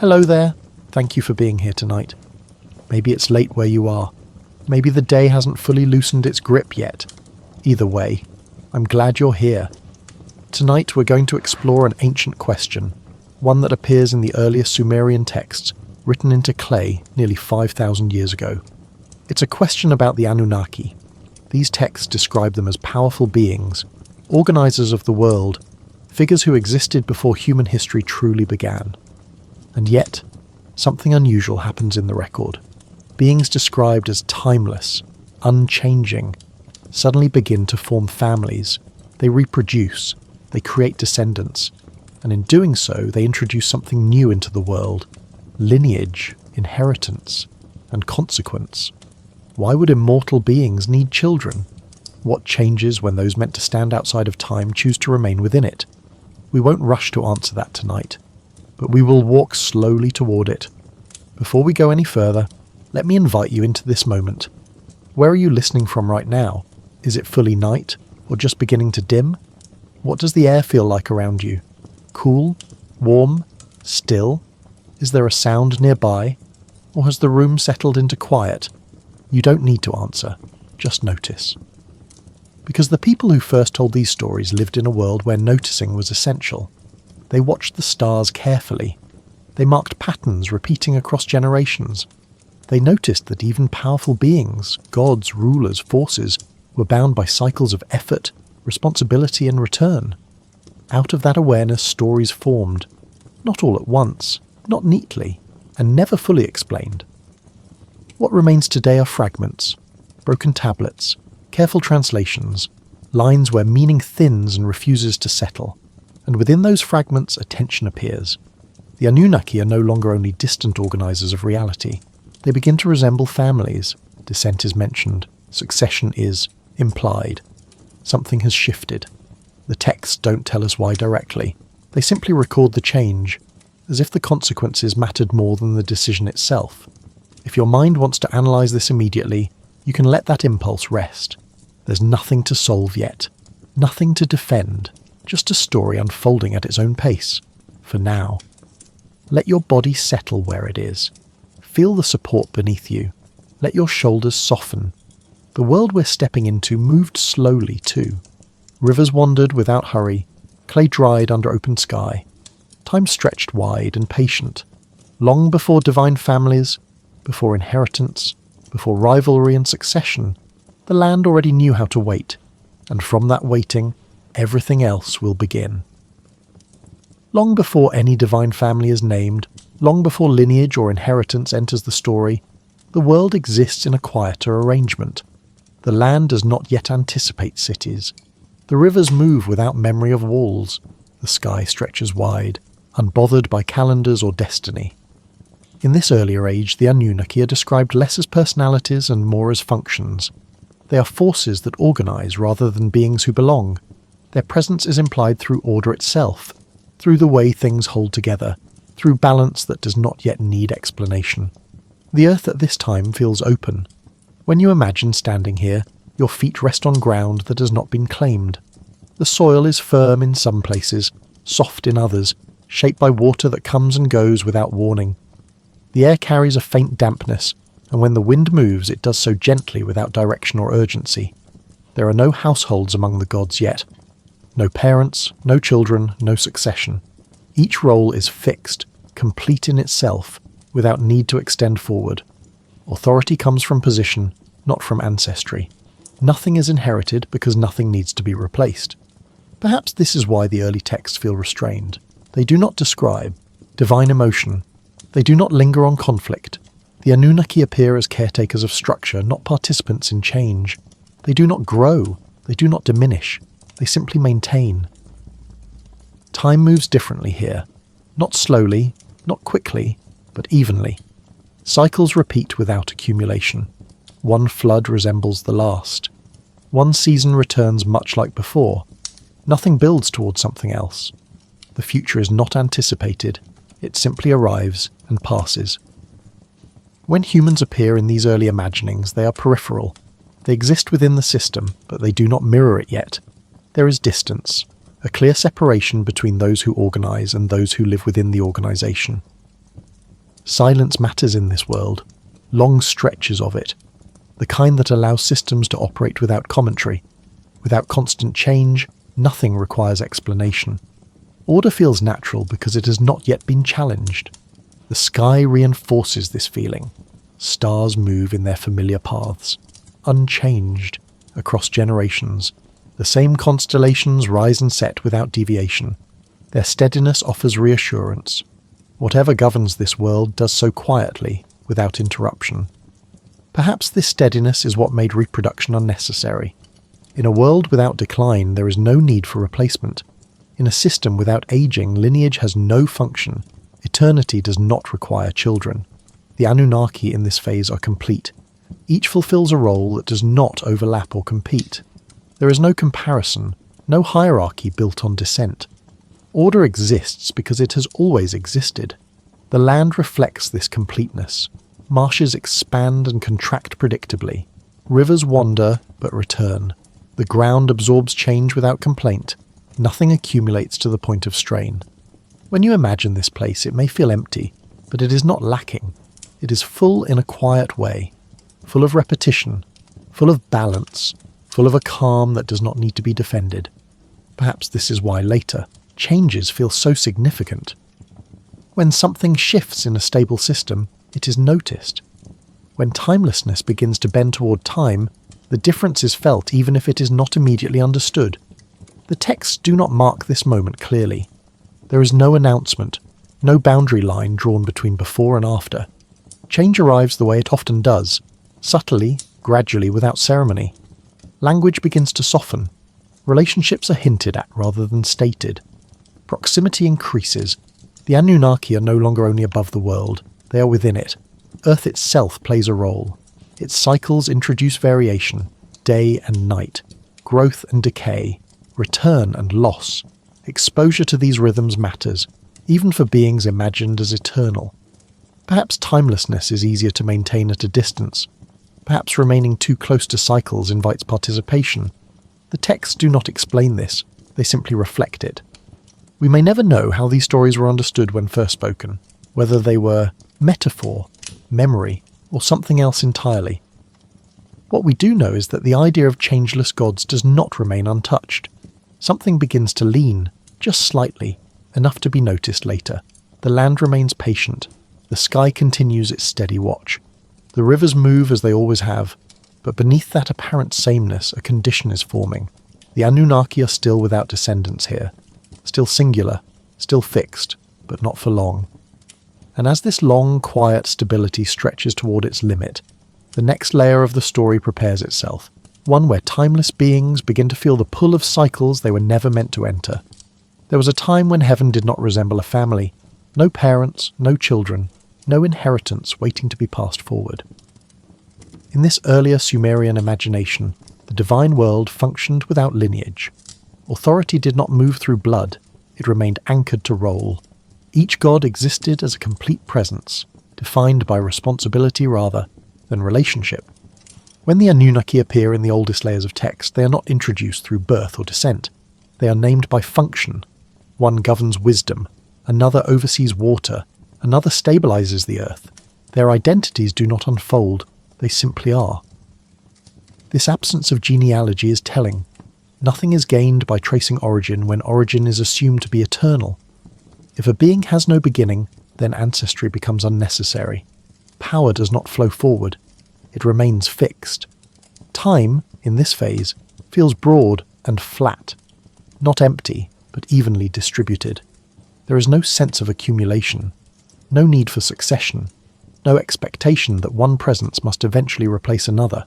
Hello there. Thank you for being here tonight. Maybe it's late where you are. Maybe the day hasn't fully loosened its grip yet. Either way, I'm glad you're here. Tonight we're going to explore an ancient question, one that appears in the earliest Sumerian texts written into clay nearly 5,000 years ago. It's a question about the Anunnaki. These texts describe them as powerful beings, organisers of the world, figures who existed before human history truly began. And yet, something unusual happens in the record. Beings described as timeless, unchanging, suddenly begin to form families. They reproduce, they create descendants, and in doing so they introduce something new into the world: lineage, inheritance, and consequence. Why would immortal beings need children? What changes when those meant to stand outside of time choose to remain within it? We won't rush to answer that tonight, but we will walk slowly toward it. Before we go any further, let me invite you into this moment. Where are you listening from right now? Is it fully night, or just beginning to dim? What does the air feel like around you? Cool? Warm? Still? Is there a sound nearby? Or has the room settled into quiet? You don't need to answer, just notice. Because the people who first told these stories lived in a world where noticing was essential. They watched the stars carefully. They marked patterns repeating across generations. They noticed that even powerful beings, gods, rulers, forces, were bound by cycles of effort, responsibility, and return. Out of that awareness, stories formed. Not all at once, not neatly, and never fully explained. What remains today are fragments, broken tablets, careful translations, lines where meaning thins and refuses to settle. And within those fragments, a tension appears. The Anunnaki are no longer only distant organisers of reality. They begin to resemble families. Descent is mentioned. Succession is implied. Something has shifted. The texts don't tell us why directly. They simply record the change, as if the consequences mattered more than the decision itself. If your mind wants to analyse this immediately, you can let that impulse rest. There's nothing to solve yet. Nothing to defend. Just a story unfolding at its own pace, for now. Let your body settle where it is. Feel the support beneath you. Let your shoulders soften. The world we're stepping into moved slowly too. Rivers wandered without hurry, clay dried under open sky. Time stretched wide and patient. Long before divine families, before inheritance, before rivalry and succession, the land already knew how to wait, and from that waiting, everything else will begin. Long before any divine family is named, long before lineage or inheritance enters the story, the world exists in a quieter arrangement. The land does not yet anticipate cities. The rivers move without memory of walls. The sky stretches wide, unbothered by calendars or destiny. In this earlier age, the Anunnaki are described less as personalities and more as functions. They are forces that organise rather than beings who belong. Their presence is implied through order itself, through the way things hold together, through balance that does not yet need explanation. The earth at this time feels open. When you imagine standing here, your feet rest on ground that has not been claimed. The soil is firm in some places, soft in others, shaped by water that comes and goes without warning. The air carries a faint dampness, and when the wind moves it does so gently without direction or urgency. There are no households among the gods yet. No parents, no children, no succession. Each role is fixed, complete in itself, without need to extend forward. Authority comes from position, not from ancestry. Nothing is inherited because nothing needs to be replaced. Perhaps this is why the early texts feel restrained. They do not describe divine emotion. They do not linger on conflict. The Anunnaki appear as caretakers of structure, not participants in change. They do not grow. They do not diminish. They simply maintain. Time moves differently here. Not slowly, not quickly, but evenly. Cycles repeat without accumulation. One flood resembles the last. One season returns much like before. Nothing builds towards something else. The future is not anticipated. It simply arrives and passes. When humans appear in these early imaginings, they are peripheral. They exist within the system, but they do not mirror it yet. There is distance, a clear separation between those who organise and those who live within the organisation. Silence matters in this world, long stretches of it, the kind that allows systems to operate without commentary. Without constant change, nothing requires explanation. Order feels natural because it has not yet been challenged. The sky reinforces this feeling. Stars move in their familiar paths, unchanged, across generations. The same constellations rise and set without deviation. Their steadiness offers reassurance. Whatever governs this world does so quietly, without interruption. Perhaps this steadiness is what made reproduction unnecessary. In a world without decline, there is no need for replacement. In a system without aging, lineage has no function. Eternity does not require children. The Anunnaki in this phase are complete. Each fulfills a role that does not overlap or compete. There is no comparison, no hierarchy built on descent. Order exists because it has always existed. The land reflects this completeness. Marshes expand and contract predictably. Rivers wander but return. The ground absorbs change without complaint. Nothing accumulates to the point of strain. When you imagine this place, it may feel empty, but it is not lacking. It is full in a quiet way, full of repetition, full of balance, full of a calm that does not need to be defended. Perhaps this is why later, changes feel so significant. When something shifts in a stable system, it is noticed. When timelessness begins to bend toward time, the difference is felt even if it is not immediately understood. The texts do not mark this moment clearly. There is no announcement, no boundary line drawn between before and after. Change arrives the way it often does, subtly, gradually, without ceremony. Language begins to soften. Relationships are hinted at rather than stated. Proximity increases. The Anunnaki are no longer only above the world, they are within it. Earth itself plays a role. Its cycles introduce variation, day and night, growth and decay, return and loss. Exposure to these rhythms matters, even for beings imagined as eternal. Perhaps timelessness is easier to maintain at a distance. Perhaps remaining too close to cycles invites participation. The texts do not explain this, they simply reflect it. We may never know how these stories were understood when first spoken, whether they were metaphor, memory, or something else entirely. What we do know is that the idea of changeless gods does not remain untouched. Something begins to lean, just slightly, enough to be noticed later. The land remains patient. The sky continues its steady watch. The rivers move as they always have, but beneath that apparent sameness a condition is forming. The Anunnaki are still without descendants here. Still singular, still fixed, but not for long. And as this long, quiet stability stretches toward its limit, the next layer of the story prepares itself, one where timeless beings begin to feel the pull of cycles they were never meant to enter. There was a time when heaven did not resemble a family, no parents, no children, no inheritance waiting to be passed forward. In this earlier Sumerian imagination, the divine world functioned without lineage. Authority did not move through blood, it remained anchored to role. Each god existed as a complete presence, defined by responsibility rather than relationship. When the Anunnaki appear in the oldest layers of text, they are not introduced through birth or descent. They are named by function. One governs wisdom, another oversees water, another stabilizes the earth. Their identities do not unfold, they simply are. This absence of genealogy is telling. Nothing is gained by tracing origin when origin is assumed to be eternal. If a being has no beginning, then ancestry becomes unnecessary. Power does not flow forward. It remains fixed. Time, in this phase, feels broad and flat, not empty, but evenly distributed. There is no sense of accumulation, no need for succession, no expectation that one presence must eventually replace another.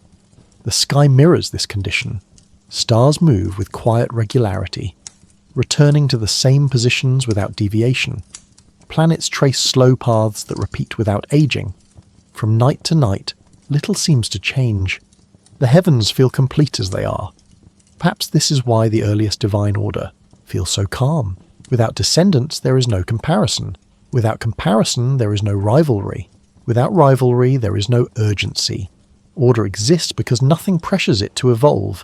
The sky mirrors this condition. Stars move with quiet regularity, returning to the same positions without deviation. Planets trace slow paths that repeat without aging. From night to night, little seems to change. The heavens feel complete as they are. Perhaps this is why the earliest divine order feels so calm. Without descendants, there is no comparison. Without comparison, there is no rivalry. Without rivalry, there is no urgency. Order exists because nothing pressures it to evolve.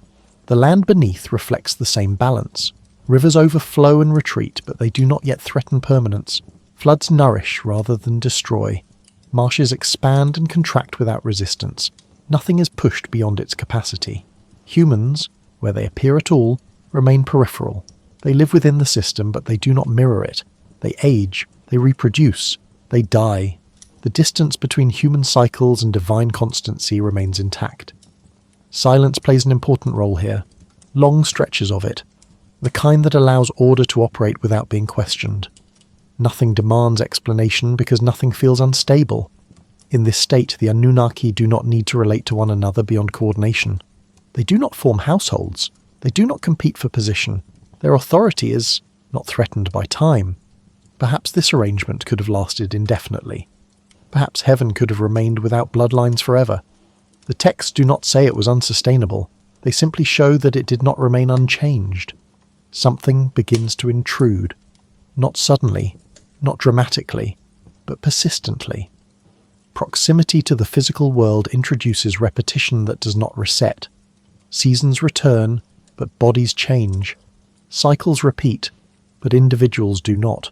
The land beneath reflects the same balance. Rivers overflow and retreat, but they do not yet threaten permanence. Floods nourish rather than destroy. Marshes expand and contract without resistance. Nothing is pushed beyond its capacity. Humans, where they appear at all, remain peripheral. They live within the system, but they do not mirror it. They age, they reproduce, they die. The distance between human cycles and divine constancy remains intact. Silence plays an important role here. Long stretches of it. The kind that allows order to operate without being questioned. Nothing demands explanation because nothing feels unstable. In this state, the Anunnaki do not need to relate to one another beyond coordination. They do not form households. They do not compete for position. Their authority is not threatened by time. Perhaps this arrangement could have lasted indefinitely. Perhaps heaven could have remained without bloodlines forever. The texts do not say it was unsustainable. They simply show that it did not remain unchanged. Something begins to intrude. Not suddenly, not dramatically, but persistently. Proximity to the physical world introduces repetition that does not reset. Seasons return, but bodies change. Cycles repeat, but individuals do not.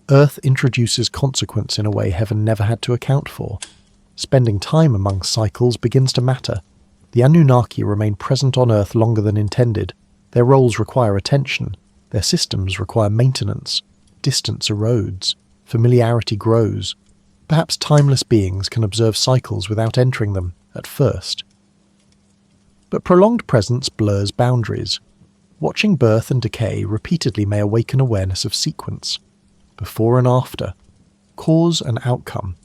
Earth introduces consequence in a way heaven never had to account for. Spending time among cycles begins to matter. The Anunnaki remain present on Earth longer than intended. Their roles require attention. Their systems require maintenance. Distance erodes. Familiarity grows. Perhaps timeless beings can observe cycles without entering them at first. But prolonged presence blurs boundaries. Watching birth and decay repeatedly may awaken awareness of sequence. Before and after. Cause and outcome.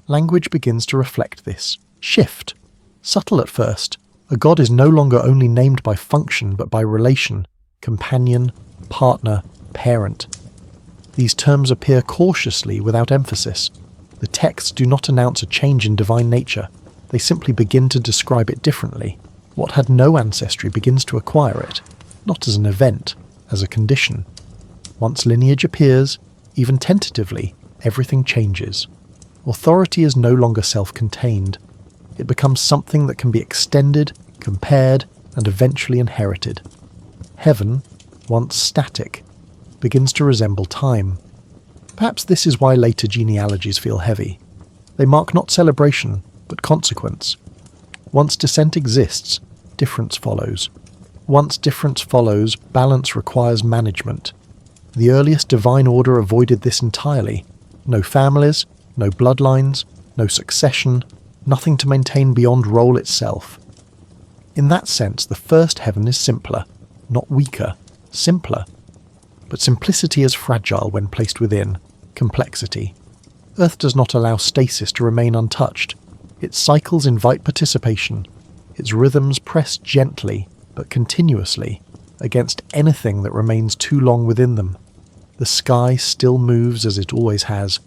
Language begins to reflect this. Shift. Subtle at first. A god is no longer only named by function but by relation, companion, partner, parent. These terms appear cautiously without emphasis. The texts do not announce a change in divine nature. They simply begin to describe it differently. What had no ancestry begins to acquire it, not as an event, as a condition. Once lineage appears, even tentatively, everything changes. Authority is no longer self-contained. It becomes something that can be extended, compared, and eventually inherited. Heaven, once static, begins to resemble time. Perhaps this is why later genealogies feel heavy. They mark not celebration, but consequence. Once descent exists, difference follows. Once difference follows, balance requires management. The earliest divine order avoided this entirely. No families, no bloodlines, no succession, nothing to maintain beyond role itself. In that sense, the first heaven is simpler, not weaker, simpler. But simplicity is fragile when placed within complexity. Earth does not allow stasis to remain untouched. Its cycles invite participation. Its rhythms press gently, but continuously, against anything that remains too long within them. The sky still moves as it always has.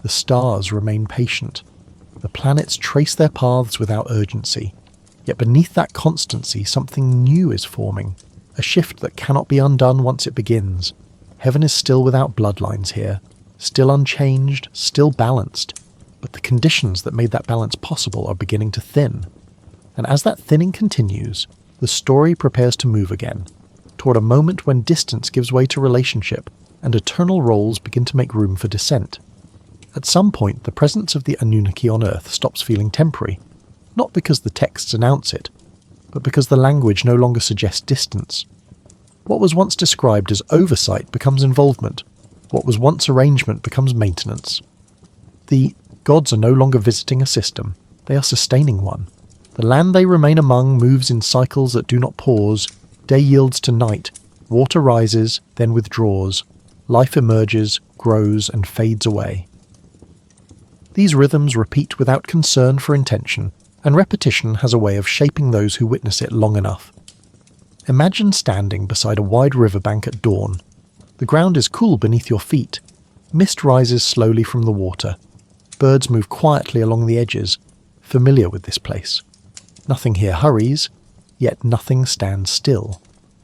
The stars remain patient. The planets trace their paths without urgency. Yet beneath that constancy, something new is forming, a shift that cannot be undone once it begins. Heaven is still without bloodlines here, still unchanged, still balanced, but the conditions that made that balance possible are beginning to thin. And as that thinning continues, the story prepares to move again, toward a moment when distance gives way to relationship, and eternal roles begin to make room for descent. At some point, the presence of the Anunnaki on Earth stops feeling temporary, not because the texts announce it, but because the language no longer suggests distance. What was once described as oversight becomes involvement. What was once arrangement becomes maintenance. The gods are no longer visiting a system, they are sustaining one. The land they remain among moves in cycles that do not pause. Day yields to night, water rises, then withdraws. Life emerges, grows, and fades away. These rhythms repeat without concern for intention, and repetition has a way of shaping those who witness it long enough. Imagine standing beside a wide riverbank at dawn. The ground is cool beneath your feet. Mist rises slowly from the water. Birds move quietly along the edges, familiar with this place. Nothing here hurries, yet nothing stands still.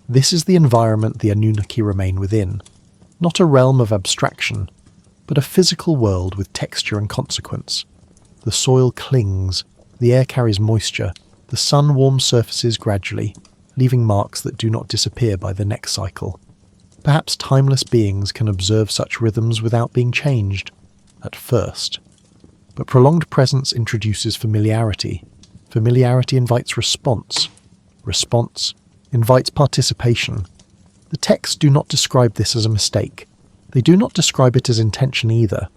This is the environment the Anunnaki remain within. Not a realm of abstraction, but a physical world with texture and consequence. The soil clings, the air carries moisture, the sun warms surfaces gradually, leaving marks that do not disappear by the next cycle. Perhaps timeless beings can observe such rhythms without being changed, at first. But prolonged presence introduces familiarity. Familiarity invites response. Response invites participation. The texts do not describe this as a mistake. They do not describe it as intention either.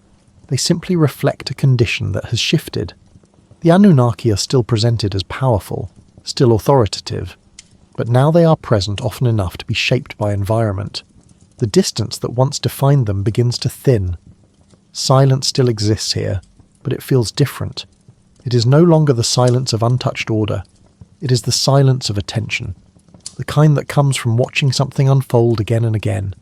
They simply reflect a condition that has shifted. The Anunnaki are still presented as powerful, still authoritative, but now they are present often enough to be shaped by environment. The distance that once defined them begins to thin. Silence still exists here, but it feels different. It is no longer the silence of untouched order. It is the silence of attention, the kind that comes from watching something unfold again and again.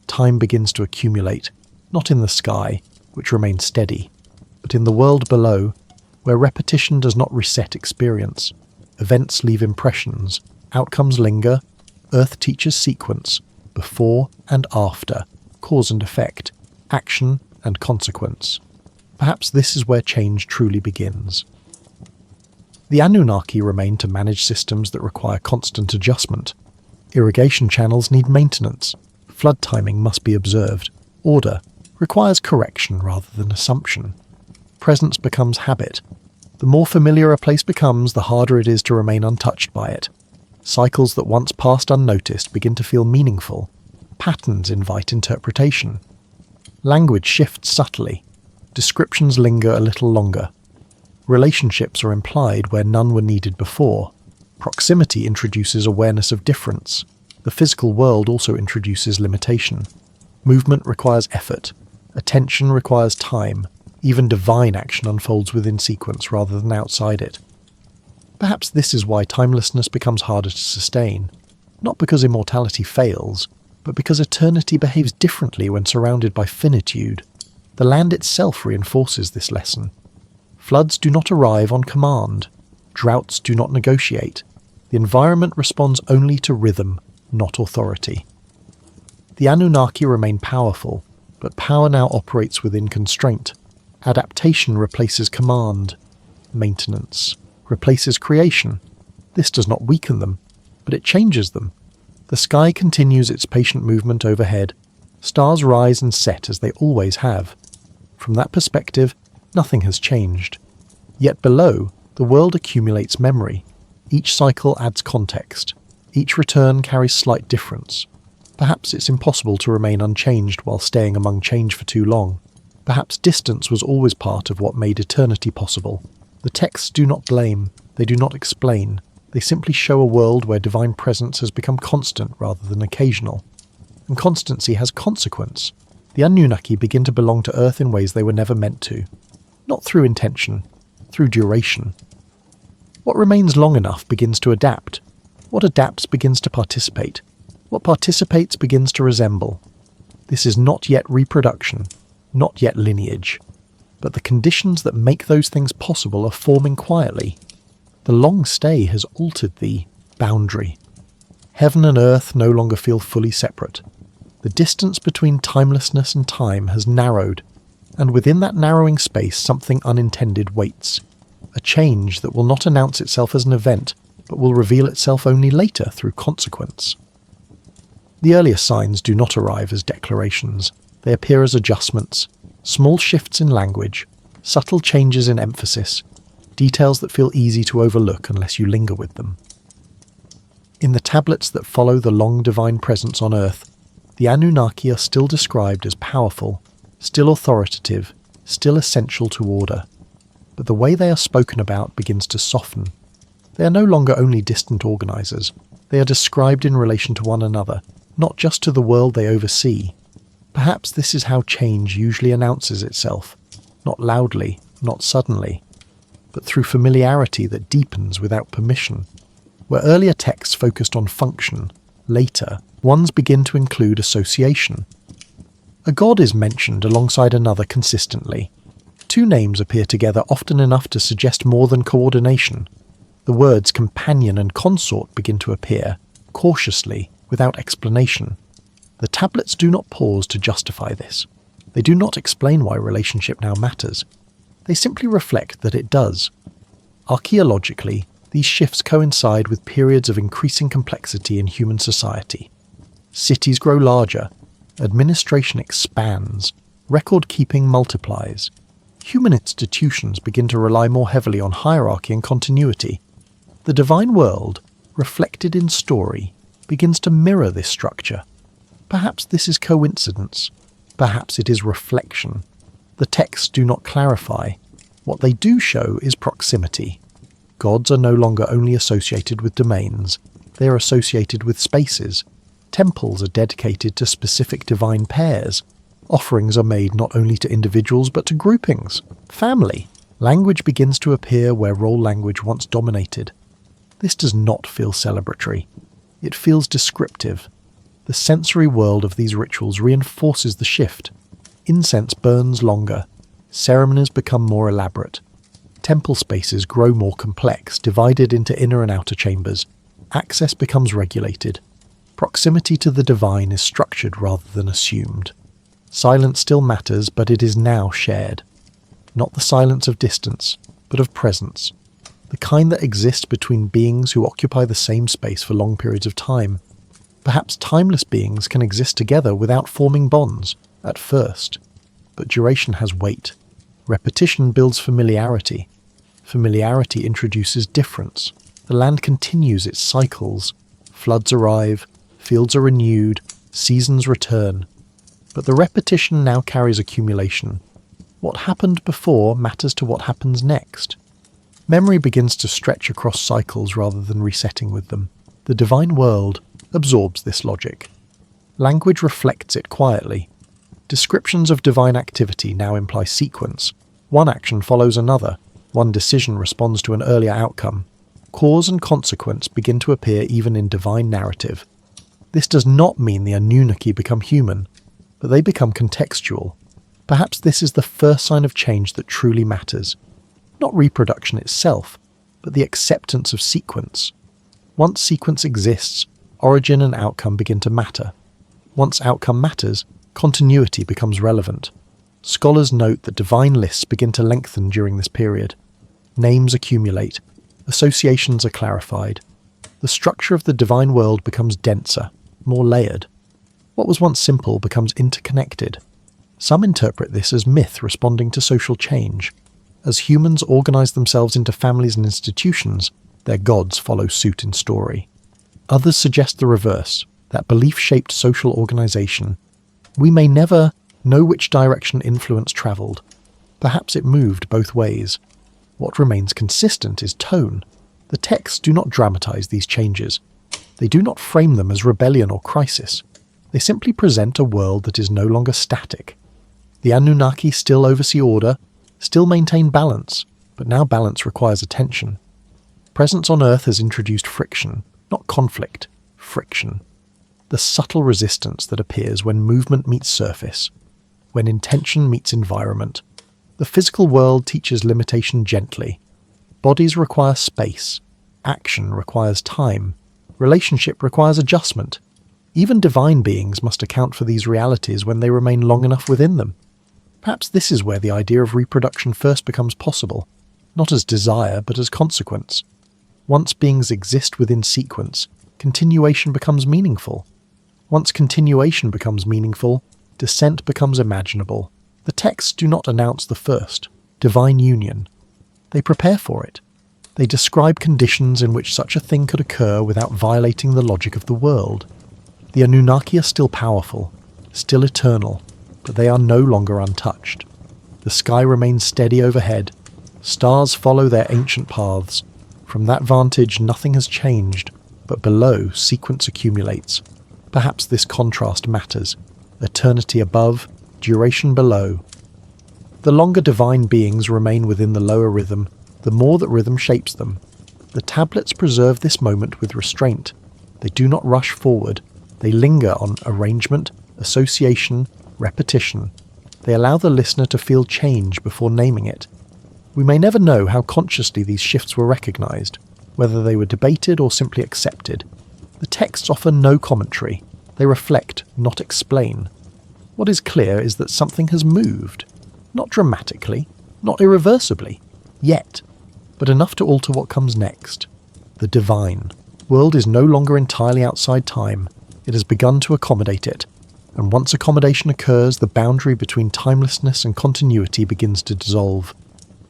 Time begins to accumulate, not in the sky, which remains steady, but in the world below, where repetition does not reset experience. Events leave impressions, outcomes linger, Earth teaches sequence, before and after, cause and effect, action and consequence. Perhaps this is where change truly begins. The Anunnaki remain to manage systems that require constant adjustment. Irrigation channels need maintenance. Flood timing must be observed. Order requires correction rather than assumption. Presence becomes habit. The more familiar a place becomes, the harder it is to remain untouched by it. Cycles that once passed unnoticed begin to feel meaningful. Patterns invite interpretation. Language shifts subtly. Descriptions linger a little longer. Relationships are implied where none were needed before. Proximity introduces awareness of difference. The physical world also introduces limitation. Movement requires effort. Attention requires time. Even divine action unfolds within sequence rather than outside it. Perhaps this is why timelessness becomes harder to sustain. Not because immortality fails, but because eternity behaves differently when surrounded by finitude. The land itself reinforces this lesson. Floods do not arrive on command. Droughts do not negotiate. The environment responds only to rhythm, not authority. The Anunnaki remain powerful, but power now operates within constraint. Adaptation replaces command. Maintenance replaces creation. This does not weaken them, but it changes them. The sky continues its patient movement overhead. Stars rise and set as they always have. From that perspective, nothing has changed. Yet below, the world accumulates memory. Each cycle adds context. Each return carries slight difference. Perhaps it's impossible to remain unchanged while staying among change for too long. Perhaps distance was always part of what made eternity possible. The texts do not blame, they do not explain. They simply show a world where divine presence has become constant rather than occasional. And constancy has consequence. The Anunnaki begin to belong to Earth in ways they were never meant to. Not through intention, through duration. What remains long enough begins to adapt. What adapts begins to participate. What participates begins to resemble. This is not yet reproduction, not yet lineage. But the conditions that make those things possible are forming quietly. The long stay has altered the boundary. Heaven and earth no longer feel fully separate. The distance between timelessness and time has narrowed, and within that narrowing space something unintended waits. A change that will not announce itself as an event, but will reveal itself only later through consequence. The earliest signs do not arrive as declarations. They appear as adjustments, small shifts in language, subtle changes in emphasis, details that feel easy to overlook unless you linger with them. In the tablets that follow the long divine presence on Earth, the Anunnaki are still described as powerful, still authoritative, still essential to order. But the way they are spoken about begins to soften. They are no longer only distant organisers. They are described in relation to one another, not just to the world they oversee. Perhaps this is how change usually announces itself, not loudly, not suddenly, but through familiarity that deepens without permission. Where earlier texts focused on function, later, ones begin to include association. A god is mentioned alongside another consistently. Two names appear together often enough to suggest more than coordination. The words companion and consort begin to appear, cautiously, without explanation. The tablets do not pause to justify this. They do not explain why relationship now matters. They simply reflect that it does. Archaeologically, these shifts coincide with periods of increasing complexity in human society. Cities grow larger, administration expands, record-keeping multiplies. human institutions begin to rely more heavily on hierarchy and continuity. The divine world, reflected in story, begins to mirror this structure. Perhaps this is coincidence. Perhaps it is reflection. The texts do not clarify. What they do show is proximity. Gods are no longer only associated with domains. They are associated with spaces. Temples are dedicated to specific divine pairs. Offerings are made not only to individuals but to groupings, family. Language begins to appear where role language once dominated. This does not feel celebratory. It feels descriptive. The sensory world of these rituals reinforces the shift. Incense burns longer. Ceremonies become more elaborate. Temple spaces grow more complex, divided into inner and outer chambers. Access becomes regulated. Proximity to the divine is structured rather than assumed. Silence still matters, but it is now shared. Not the silence of distance, but of presence. The kind that exists between beings who occupy the same space for long periods of time. Perhaps timeless beings can exist together without forming bonds, at first. But duration has weight. Repetition builds familiarity. Familiarity introduces difference. The land continues its cycles. Floods arrive, fields are renewed, seasons return. But the repetition now carries accumulation. What happened before matters to what happens next. Memory begins to stretch across cycles rather than resetting with them. The divine world absorbs this logic. Language reflects it quietly. Descriptions of divine activity now imply sequence. One action follows another. One decision responds to an earlier outcome. Cause and consequence begin to appear even in divine narrative. This does not mean the ANUNNAKI become human, but they become contextual. Perhaps this is the first sign of change that truly matters. Not reproduction itself, but the acceptance of sequence. Once sequence exists, origin and outcome begin to matter. Once outcome matters, continuity becomes relevant. Scholars note that divine lists begin to lengthen during this period. Names accumulate. Associations are clarified. The structure of the divine world becomes denser, more layered. What was once simple becomes interconnected. Some interpret this as myth responding to social change. As humans organize themselves into families and institutions, their gods follow suit in story. Others suggest the reverse, that belief-shaped social organization. We may never know which direction influence travelled. Perhaps it moved both ways. What remains consistent is tone. The texts do not dramatize these changes. They do not frame them as rebellion or crisis. They simply present a world that is no longer static. The Anunnaki still oversee order, still maintain balance, but now balance requires attention. Presence on Earth has introduced friction, not conflict, friction. The subtle resistance that appears when movement meets surface, when intention meets environment. The physical world teaches limitation gently. Bodies require space. Action requires time. Relationship requires adjustment. Even divine beings must account for these realities when they remain long enough within them. Perhaps this is where the idea of reproduction first becomes possible, not as desire but as consequence. Once beings exist within sequence, continuation becomes meaningful. Once continuation becomes meaningful, descent becomes imaginable. The texts do not announce the first, divine union. They prepare for it. They describe conditions in which such a thing could occur without violating the logic of the world. The Anunnaki are still powerful, still eternal, but they are no longer untouched. The sky remains steady overhead. Stars follow their ancient paths. From that vantage, nothing has changed, but below, sequence accumulates. Perhaps this contrast matters. Eternity above, duration below. The longer divine beings remain within the lower rhythm, the more that rhythm shapes them. The tablets preserve this moment with restraint. They do not rush forward. They linger on arrangement, association, repetition. They allow the listener to feel change before naming it. We may never know how consciously these shifts were recognized, whether they were debated or simply accepted. The texts offer no commentary. They reflect, not explain. What is clear is that something has moved. Not dramatically, not irreversibly, yet, but enough to alter what comes next. The divine world is no longer entirely outside time. It has begun to accommodate it. and once accommodation occurs, the boundary between timelessness and continuity begins to dissolve.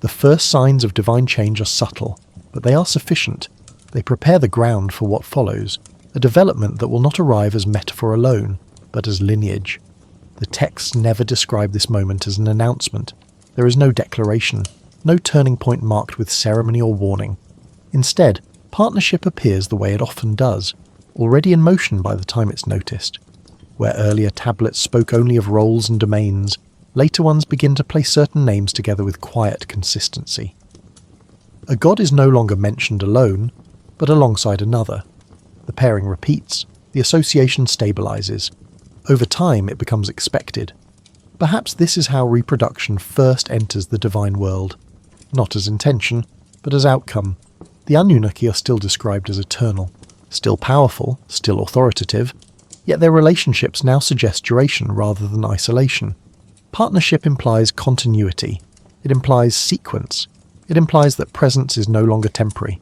The first signs of divine change are subtle, but they are sufficient. They prepare the ground for what follows, a development that will not arrive as metaphor alone, but as lineage. The texts never describe this moment as an announcement. There is no declaration, no turning point marked with ceremony or warning. Instead, partnership appears the way it often does, already in motion by the time it's noticed. Where earlier tablets spoke only of roles and domains, later ones begin to place certain names together with quiet consistency. A god is no longer mentioned alone, but alongside another. The pairing repeats, the association stabilizes. Over time it becomes expected. Perhaps this is how reproduction first enters the divine world. Not as intention, but as outcome. The Anunnaki are still described as eternal, still powerful, still authoritative, yet their relationships now suggest duration rather than isolation. Partnership implies continuity. It implies sequence. It implies that presence is no longer temporary.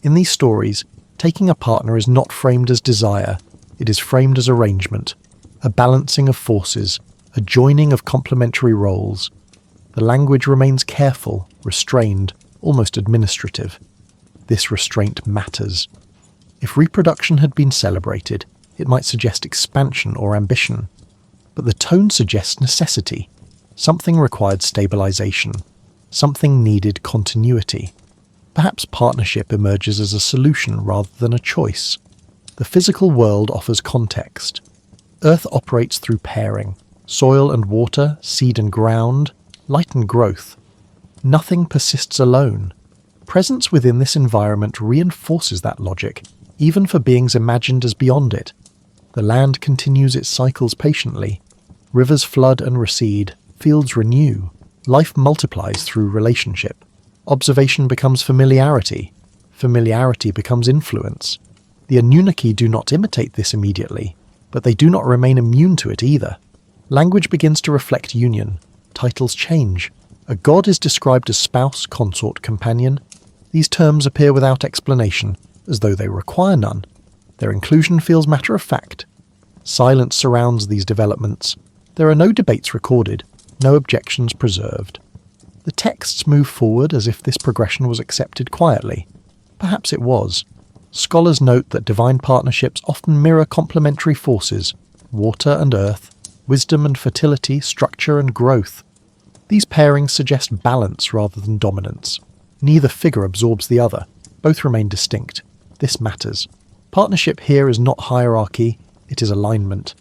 In these stories, taking a partner is not framed as desire, it is framed as arrangement, a balancing of forces, a joining of complementary roles. The language remains careful, restrained, almost administrative. This restraint matters. If reproduction had been celebrated, it might suggest expansion or ambition. But the tone suggests necessity. Something required stabilization. Something needed continuity. Perhaps partnership emerges as a solution rather than a choice. The physical world offers context. Earth operates through pairing. Soil and water, seed and ground, light and growth. Nothing persists alone. Presence within this environment reinforces that logic, even for beings imagined as beyond it. The land continues its cycles patiently. Rivers flood and recede, fields renew. Life multiplies through relationship. Observation becomes familiarity. Familiarity becomes influence. The Anunnaki do not imitate this immediately, but they do not remain immune to it either. Language begins to reflect union. Titles change. A god is described as spouse, consort, companion. These terms appear without explanation, as though they require none. Their inclusion feels matter of fact. Silence surrounds these developments. There are no debates recorded, no objections preserved. The texts move forward as if this progression was accepted quietly. Perhaps it was. Scholars note that divine partnerships often mirror complementary forces, water and earth, wisdom and fertility, structure and growth. These pairings suggest balance rather than dominance. Neither figure absorbs the other. Both remain distinct. This matters. Partnership here is not hierarchy, it is alignment.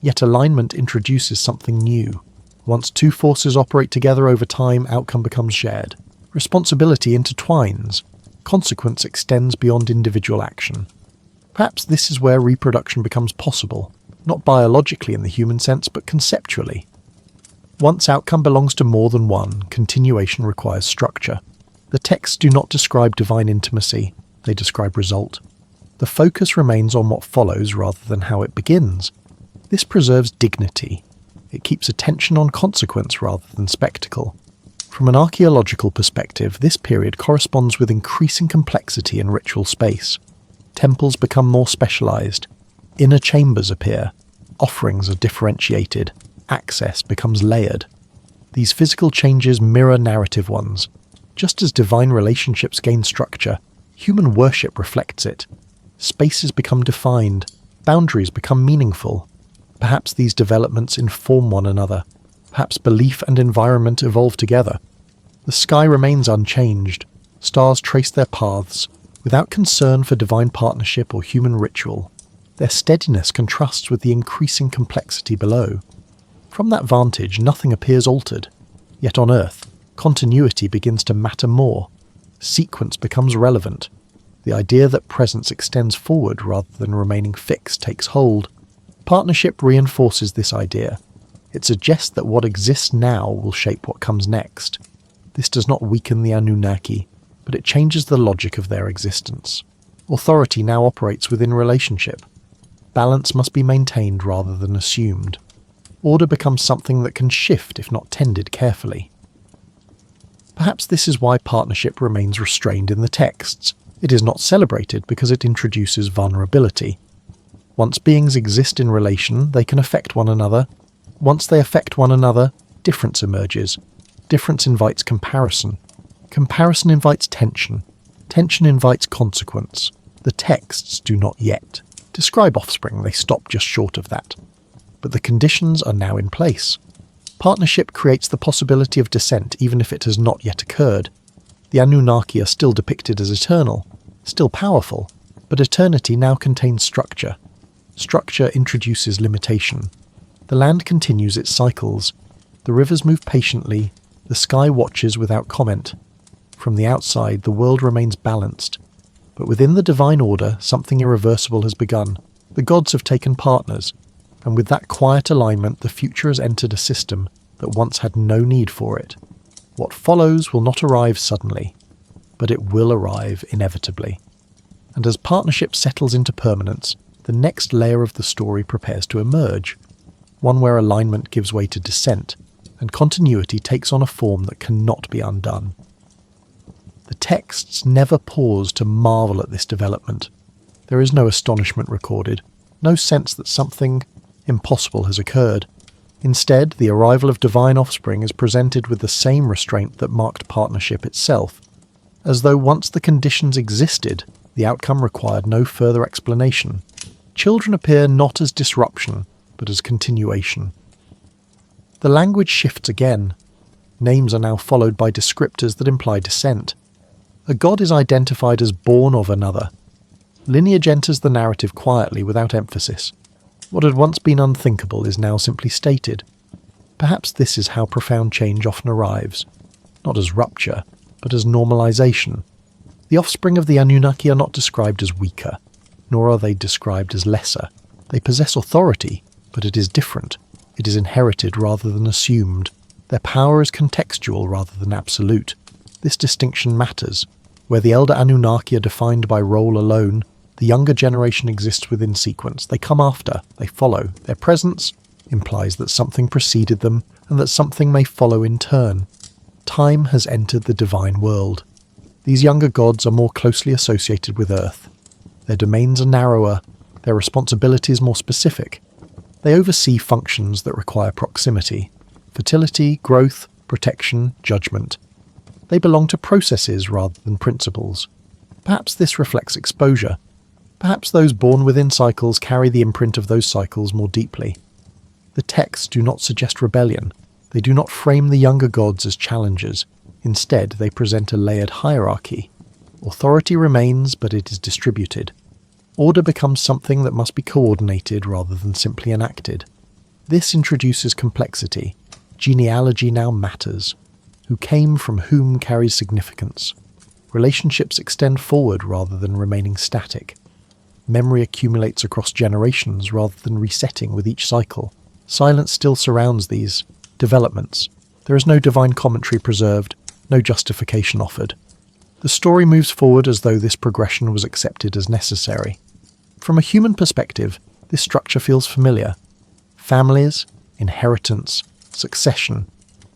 Yet alignment introduces something new. Once two forces operate together over time, outcome becomes shared. Responsibility intertwines. Consequence extends beyond individual action. Perhaps this is where reproduction becomes possible, not biologically in the human sense, but conceptually. Once outcome belongs to more than one, continuation requires structure. The texts do not describe divine intimacy, they describe result. The focus remains on what follows rather than how it begins. This preserves dignity. It keeps attention on consequence rather than spectacle. From an archaeological perspective, this period corresponds with increasing complexity in ritual space. Temples become more specialized. Inner chambers appear. Offerings are differentiated. Access becomes layered. These physical changes mirror narrative ones. Just as divine relationships gain structure, human worship reflects it. Spaces become defined. Boundaries become meaningful. Perhaps these developments inform one another. Perhaps belief and environment evolve together. The sky remains unchanged. Stars trace their paths, without concern for divine partnership or human ritual. Their steadiness contrasts with the increasing complexity below. From that vantage, nothing appears altered. Yet on Earth, continuity begins to matter more. Sequence becomes relevant. The idea that presence extends forward rather than remaining fixed takes hold. Partnership reinforces this idea. It suggests that what exists now will shape what comes next. This does not weaken the Anunnaki, but it changes the logic of their existence. Authority now operates within relationship. Balance must be maintained rather than assumed. Order becomes something that can shift if not tended carefully. Perhaps this is why partnership remains restrained in the texts. It is not celebrated because it introduces vulnerability. Once beings exist in relation, they can affect one another. Once they affect one another, difference emerges. Difference invites comparison. Comparison invites tension. Tension invites consequence. The texts do not yet describe offspring, they stop just short of that. But the conditions are now in place. Partnership creates the possibility of descent even if it has not yet occurred. The Anunnaki are still depicted as eternal, still powerful, but eternity now contains structure. Structure introduces limitation. The land continues its cycles. The rivers move patiently. The sky watches without comment. From the outside, the world remains balanced. But within the divine order, something irreversible has begun. The gods have taken partners, and with that quiet alignment, the future has entered a system that once had no need for it. What follows will not arrive suddenly, but it will arrive inevitably. And as partnership settles into permanence, the next layer of the story prepares to emerge, one where alignment gives way to dissent, and continuity takes on a form that cannot be undone. The texts never pause to marvel at this development. There is no astonishment recorded, no sense that something impossible has occurred. Instead, the arrival of divine offspring is presented with the same restraint that marked partnership itself, as though once the conditions existed, the outcome required no further explanation. Children appear not as disruption, but as continuation. The language shifts again. Names are now followed by descriptors that imply descent. A god is identified as born of another. Lineage enters the narrative quietly without emphasis. What had once been unthinkable is now simply stated. Perhaps this is how profound change often arrives, not as rupture, but as normalization. The offspring of the Anunnaki are not described as weaker, nor are they described as lesser. They possess authority, but it is different. It is inherited rather than assumed. Their power is contextual rather than absolute. This distinction matters. Where the elder Anunnaki are defined by role alone, the younger generation exists within sequence. They come after, they follow. Their presence implies that something preceded them and that something may follow in turn. Time has entered the divine world. These younger gods are more closely associated with Earth. Their domains are narrower, their responsibilities more specific. They oversee functions that require proximity: fertility, growth, protection, judgment. They belong to processes rather than principles. Perhaps this reflects exposure. Perhaps those born within cycles carry the imprint of those cycles more deeply. The texts do not suggest rebellion. They do not frame the younger gods as challengers. Instead, they present a layered hierarchy. Authority remains, but it is distributed. Order becomes something that must be coordinated rather than simply enacted. This introduces complexity. Genealogy now matters. Who came from whom carries significance. Relationships extend forward rather than remaining static. Memory accumulates across generations rather than resetting with each cycle. Silence still surrounds these developments. There is no divine commentary preserved, no justification offered. The story moves forward as though this progression was accepted as necessary. From a human perspective, this structure feels familiar. Families, inheritance, succession.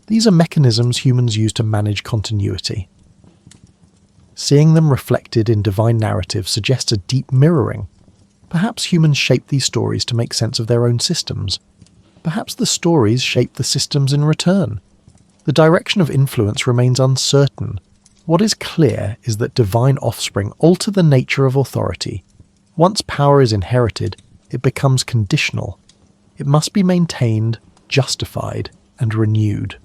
These are mechanisms humans use to manage continuity. Seeing them reflected in divine narrative suggests a deep mirroring. Perhaps humans shape these stories to make sense of their own systems. Perhaps the stories shape the systems in return. The direction of influence remains uncertain. What is clear is that divine offspring alter the nature of authority. Once power is inherited, it becomes conditional. It must be maintained, justified, and renewed.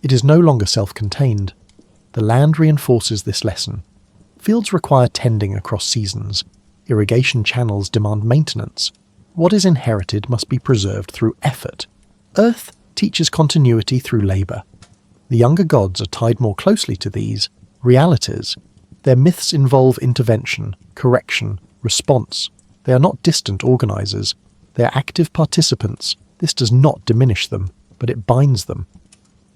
It is no longer self-contained. The land reinforces this lesson. Fields require tending across seasons. Irrigation channels demand maintenance. What is inherited must be preserved through effort. Earth teaches continuity through labour. The younger gods are tied more closely to these realities. Their myths involve intervention, correction, response. They are not distant organisers. They are active participants. This does not diminish them, but it binds them.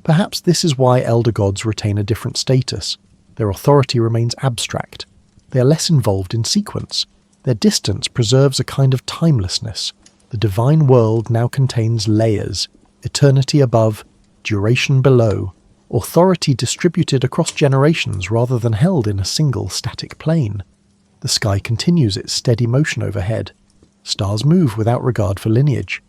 Perhaps this is why elder gods retain a different status. Their authority remains abstract. They are less involved in sequence. Their distance preserves a kind of timelessness. The divine world now contains layers, eternity above, duration below, authority distributed across generations rather than held in a single static plane. The sky continues its steady motion overhead. Stars move without regard for lineage.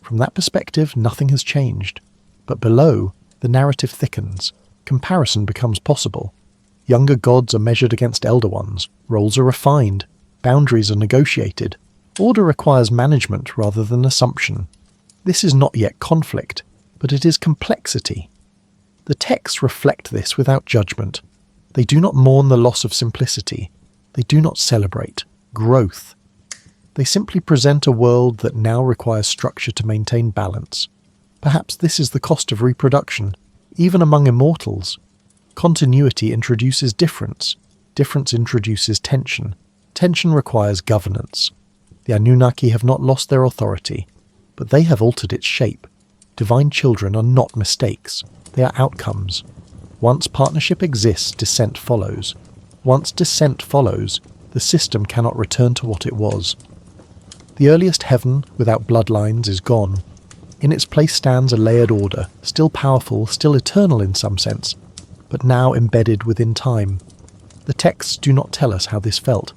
From that perspective, nothing has changed. But below, the narrative thickens. Comparison becomes possible. Younger gods are measured against elder ones. Roles are refined. Boundaries are negotiated. Order requires management rather than assumption. This is not yet conflict, but it is complexity. The texts reflect this without judgment. They do not mourn the loss of simplicity. They do not celebrate growth. They simply present a world that now requires structure to maintain balance. Perhaps this is the cost of reproduction, even among immortals. Continuity introduces difference. Difference introduces tension. Tension requires governance. The Anunnaki have not lost their authority, but they have altered its shape. Divine children are not mistakes. They are outcomes. Once partnership exists, dissent follows. Once dissent follows, the system cannot return to what it was. The earliest heaven, without bloodlines, is gone. In its place stands a layered order, still powerful, still eternal in some sense, but now embedded within time. The texts do not tell us how this felt,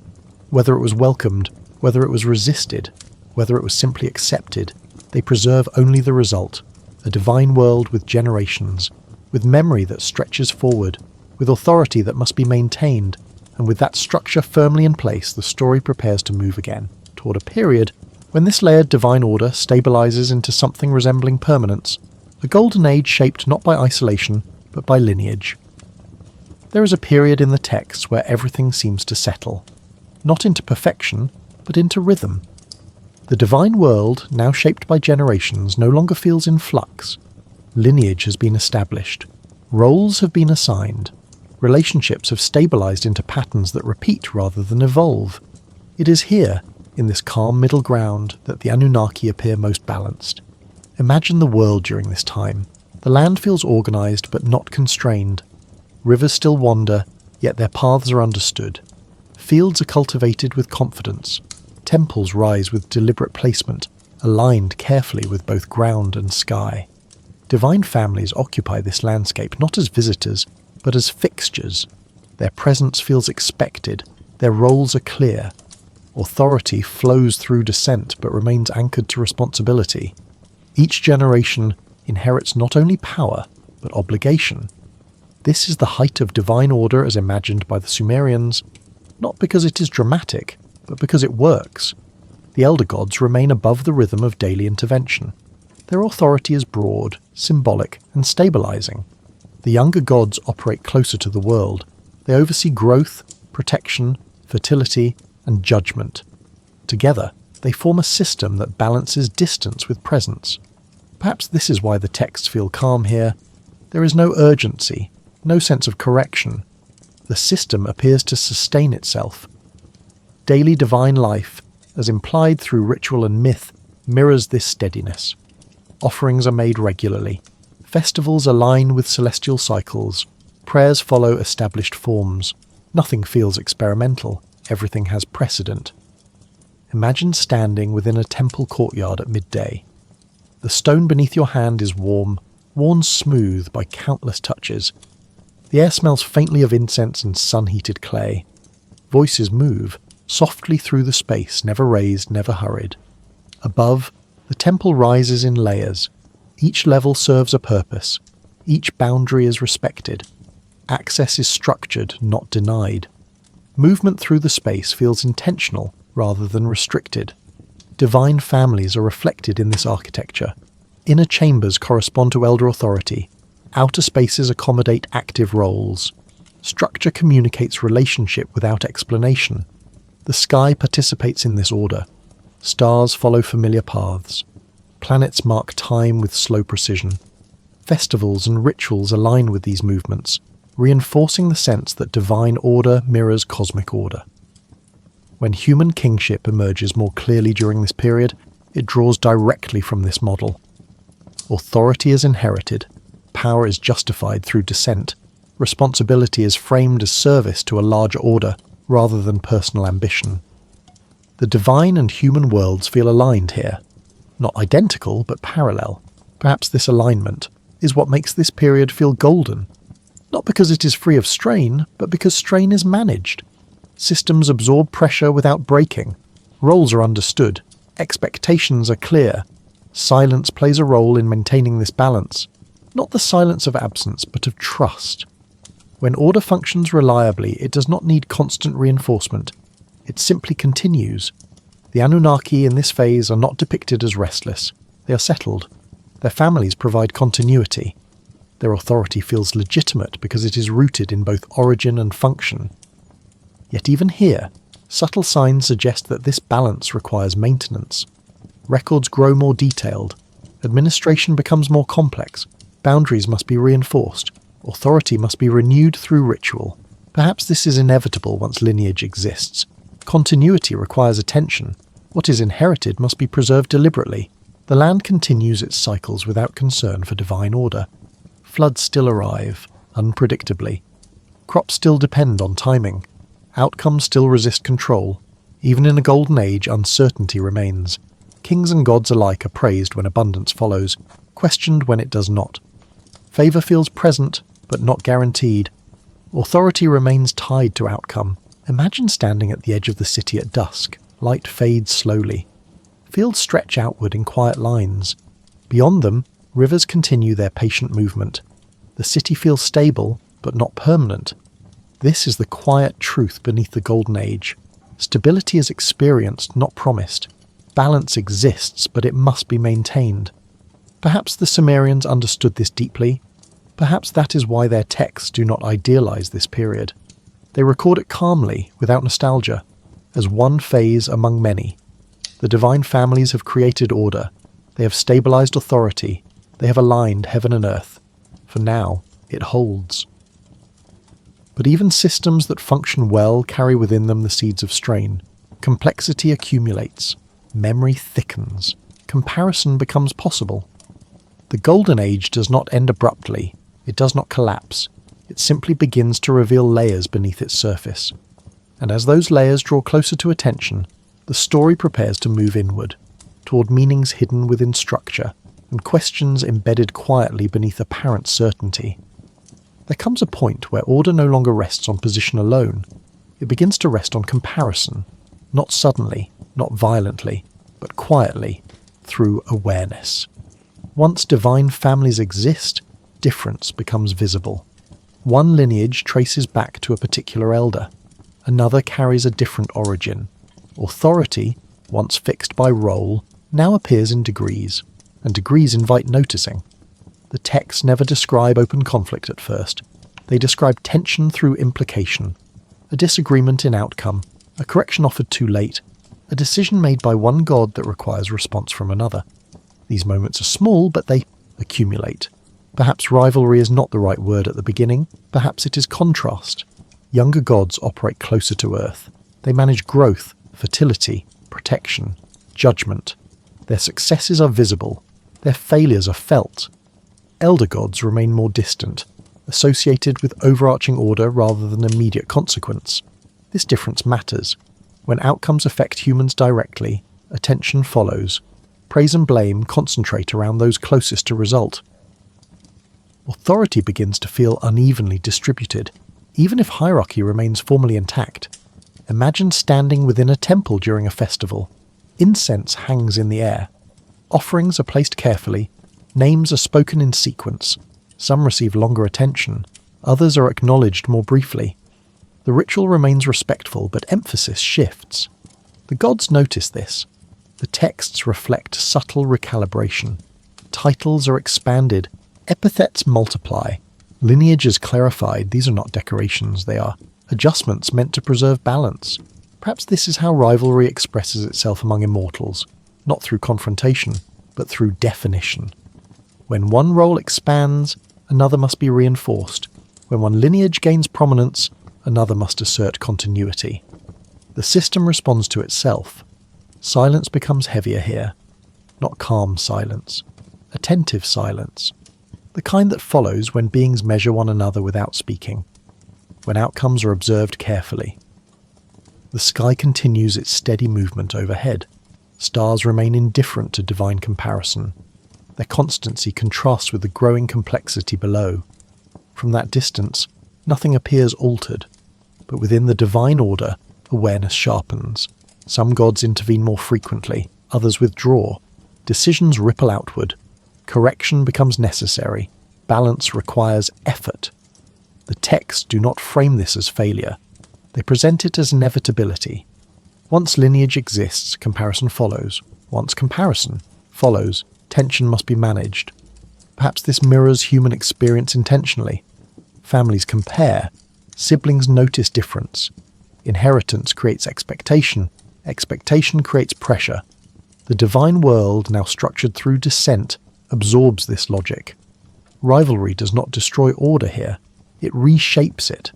whether it was welcomed, whether it was resisted, whether it was simply accepted. They preserve only the result, a divine world with generations, with memory that stretches forward, with authority that must be maintained, and with that structure firmly in place, the story prepares to move again, toward a period when this layered divine order stabilizes into something resembling permanence, a golden age shaped not by isolation, but by lineage. There is a period in the text where everything seems to settle, not into perfection, but into rhythm. The divine world, now shaped by generations, no longer feels in flux. Lineage has been established. Roles have been assigned. Relationships have stabilized into patterns that repeat rather than evolve. It is here, in this calm middle ground, that the Anunnaki appear most balanced. Imagine the world during this time. The land feels organized but not constrained. Rivers still wander, yet their paths are understood. Fields are cultivated with confidence. Temples rise with deliberate placement, aligned carefully with both ground and sky. Divine families occupy this landscape not as visitors, but as fixtures. Their presence feels expected. Their roles are clear. Authority flows through descent but remains anchored to responsibility. Each generation inherits not only power, but obligation. This is the height of divine order as imagined by the Sumerians, not because it is dramatic, but because it works. The elder gods remain above the rhythm of daily intervention. Their authority is broad, symbolic, and stabilizing. The younger gods operate closer to the world. They oversee growth, protection, fertility, and judgment. Together, they form a system that balances distance with presence. Perhaps this is why the texts feel calm here. There is no urgency, no sense of correction. The system appears to sustain itself. Daily divine life, as implied through ritual and myth, mirrors this steadiness. Offerings are made regularly. Festivals align with celestial cycles. Prayers follow established forms. Nothing feels experimental. Everything has precedent. Imagine standing within a temple courtyard at midday. The stone beneath your hand is warm, worn smooth by countless touches. The air smells faintly of incense and sun-heated clay. Voices move, softly through the space, never raised, never hurried. Above, the temple rises in layers. Each level serves a purpose. Each boundary is respected. Access is structured, not denied. Movement through the space feels intentional rather than restricted. Divine families are reflected in this architecture. Inner chambers correspond to elder authority. Outer spaces accommodate active roles. Structure communicates relationship without explanation. The sky participates in this order. Stars follow familiar paths. Planets mark time with slow precision. Festivals and rituals align with these movements, reinforcing the sense that divine order mirrors cosmic order. When human kingship emerges more clearly during this period, it draws directly from this model. Authority is inherited, power is justified through descent, responsibility is framed as service to a larger order rather than personal ambition. The divine and human worlds feel aligned here. Not identical, but parallel. Perhaps this alignment is what makes this period feel golden. Not because it is free of strain, but because strain is managed. Systems absorb pressure without breaking. Roles are understood. Expectations are clear. Silence plays a role in maintaining this balance. Not the silence of absence, but of trust. When order functions reliably, it does not need constant reinforcement. It simply continues. The Anunnaki in this phase are not depicted as restless. They are settled. Their families provide continuity. Their authority feels legitimate because it is rooted in both origin and function. Yet even here, subtle signs suggest that this balance requires maintenance. Records grow more detailed. Administration becomes more complex. Boundaries must be reinforced. Authority must be renewed through ritual. Perhaps this is inevitable once lineage exists. Continuity requires attention. What is inherited must be preserved deliberately. The land continues its cycles without concern for divine order. Floods still arrive, unpredictably. Crops still depend on timing. Outcomes still resist control. Even in a golden age, uncertainty remains. Kings and gods alike are praised when abundance follows, questioned when it does not. Favour feels present, but not guaranteed. Authority remains tied to outcome. Imagine standing at the edge of the city at dusk. Light fades slowly. Fields stretch outward in quiet lines. Beyond them, rivers continue their patient movement. The city feels stable, but not permanent. This is the quiet truth beneath the Golden Age. Stability is experienced, not promised. Balance exists, but it must be maintained. Perhaps the Sumerians understood this deeply. Perhaps that is why their texts do not idealize this period. They record it calmly, without nostalgia, as one phase among many. The divine families have created order. They have stabilized authority. They have aligned heaven and earth. For now, it holds. But even systems that function well carry within them the seeds of strain. Complexity accumulates. Memory thickens. Comparison becomes possible. The Golden Age does not end abruptly. It does not collapse. It simply begins to reveal layers beneath its surface. And as those layers draw closer to attention, the story prepares to move inward, toward meanings hidden within structure, and questions embedded quietly beneath apparent certainty. There comes a point where order no longer rests on position alone. It begins to rest on comparison, not suddenly, not violently, but quietly, through awareness. Once divine families exist, difference becomes visible. One lineage traces back to a particular elder. Another carries a different origin. Authority, once fixed by role, now appears in degrees, and degrees invite noticing. The texts never describe open conflict at first. They describe tension through implication, a disagreement in outcome, a correction offered too late, a decision made by one god that requires response from another. These moments are small, but they accumulate. Perhaps rivalry is not the right word at the beginning. Perhaps it is contrast. Younger gods operate closer to Earth. They manage growth, fertility, protection, judgment. Their successes are visible. Their failures are felt. Elder gods remain more distant, associated with overarching order rather than immediate consequence. This difference matters. When outcomes affect humans directly, attention follows. Praise and blame concentrate around those closest to result. Authority begins to feel unevenly distributed, even if hierarchy remains formally intact. Imagine standing within a temple during a festival. Incense hangs in the air. Offerings are placed carefully. Names are spoken in sequence. Some receive longer attention. Others are acknowledged more briefly. The ritual remains respectful, but emphasis shifts. The gods notice this. The texts reflect subtle recalibration. Titles are expanded. Epithets multiply. Lineage is clarified. These are not decorations. They are adjustments meant to preserve balance. Perhaps this is how rivalry expresses itself among immortals, not through confrontation, but through definition. When one role expands, another must be reinforced. When one lineage gains prominence, another must assert continuity. The system responds to itself. Silence becomes heavier here. Not calm silence. Attentive silence. The kind that follows when beings measure one another without speaking. When outcomes are observed carefully. The sky continues its steady movement overhead. Stars remain indifferent to divine comparison. Their constancy contrasts with the growing complexity below. From that distance, nothing appears altered. But within the divine order, awareness sharpens. Some gods intervene more frequently. others withdraw. Decisions ripple outward. Correction becomes necessary. Balance requires effort. The texts do not frame this as failure. They present it as inevitability. Once lineage exists, comparison follows. Once comparison follows, tension must be managed. Perhaps this mirrors human experience intentionally. Families compare. Siblings notice difference. Inheritance creates expectation. Expectation creates pressure. The divine world, now structured through descent, absorbs this logic. Rivalry does not destroy order here. It reshapes it.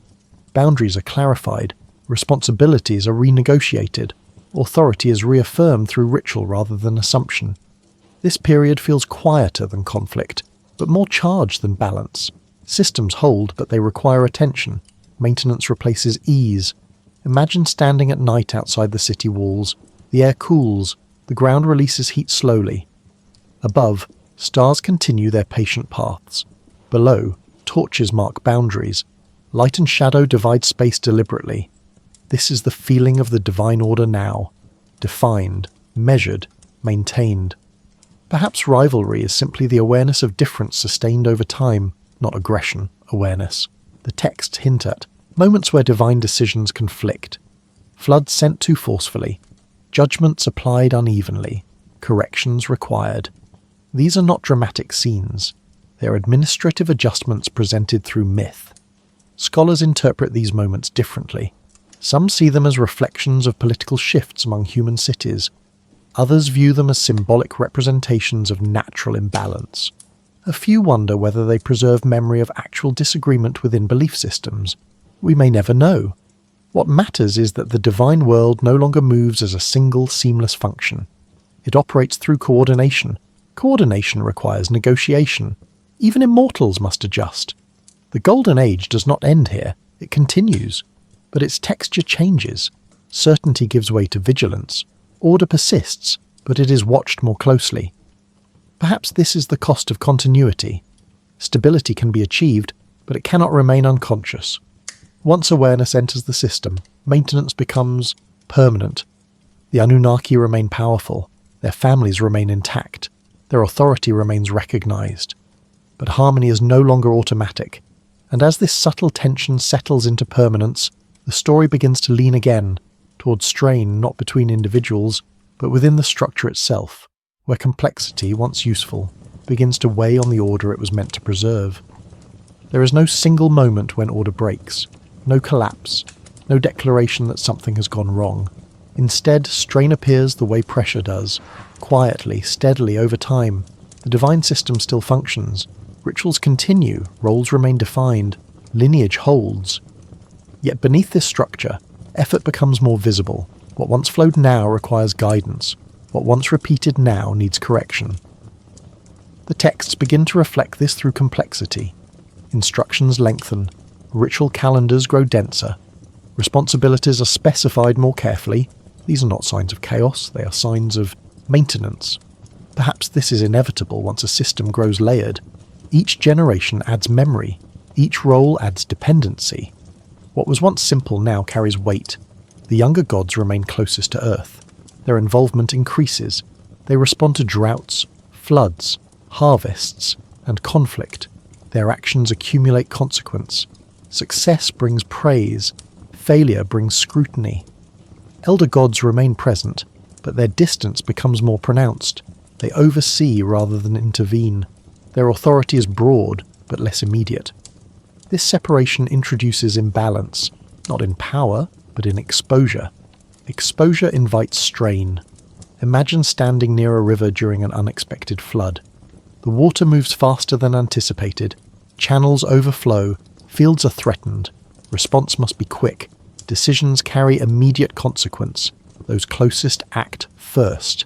Boundaries are clarified. Responsibilities are renegotiated. Authority is reaffirmed through ritual rather than assumption. This period feels quieter than conflict, but more charged than balance. Systems hold, but they require attention. Maintenance replaces ease. Imagine standing at night outside the city walls. The air cools. The ground releases heat slowly. Above, stars continue their patient paths. Below, torches mark boundaries. Light and shadow divide space deliberately. This is the feeling of the divine order now. Defined, measured, maintained. Perhaps rivalry is simply the awareness of difference sustained over time, not aggression, awareness. The texts hint at moments where divine decisions conflict. Floods sent too forcefully. Judgments applied unevenly. Corrections required. These are not dramatic scenes. They are administrative adjustments presented through myth. Scholars interpret these moments differently. Some see them as reflections of political shifts among human cities. Others view them as symbolic representations of natural imbalance. A few wonder whether they preserve memory of actual disagreement within belief systems. We may never know. What matters is that the divine world no longer moves as a single, seamless function. It operates through coordination. Coordination requires negotiation. Even immortals must adjust. The Golden Age does not end here. It continues. But its texture changes. Certainty gives way to vigilance. Order persists, but it is watched more closely. Perhaps this is the cost of continuity. Stability can be achieved, but it cannot remain unconscious. Once awareness enters the system, maintenance becomes permanent. The Anunnaki remain powerful. Their families remain intact. Their authority remains recognized. But harmony is no longer automatic. And as this subtle tension settles into permanence, the story begins to lean again, towards strain not between individuals, but within the structure itself, where complexity, once useful, begins to weigh on the order it was meant to preserve. There is no single moment when order breaks, no collapse, no declaration that something has gone wrong. Instead, strain appears the way pressure does, quietly, steadily over time. The divine system still functions. Rituals continue, roles remain defined, lineage holds. Yet beneath this structure, effort becomes more visible. What once flowed now requires guidance. What once repeated now needs correction. The texts begin to reflect this through complexity. Instructions lengthen. Ritual calendars grow denser. Responsibilities are specified more carefully. These are not signs of chaos, they are signs of maintenance. Perhaps this is inevitable once a system grows layered. Each generation adds memory. Each role adds dependency. What was once simple now carries weight. The younger gods remain closest to Earth. Their involvement increases. They respond to droughts, floods, harvests, and conflict. Their actions accumulate consequence. Success brings praise. Failure brings scrutiny. Elder gods remain present, but their distance becomes more pronounced. They oversee rather than intervene. Their authority is broad, but less immediate. This separation introduces imbalance, not in power, but in exposure. Exposure invites strain. Imagine standing near a river during an unexpected flood. The water moves faster than anticipated. Channels overflow. Fields are threatened. Response must be quick. Decisions carry immediate consequence. Those closest act first.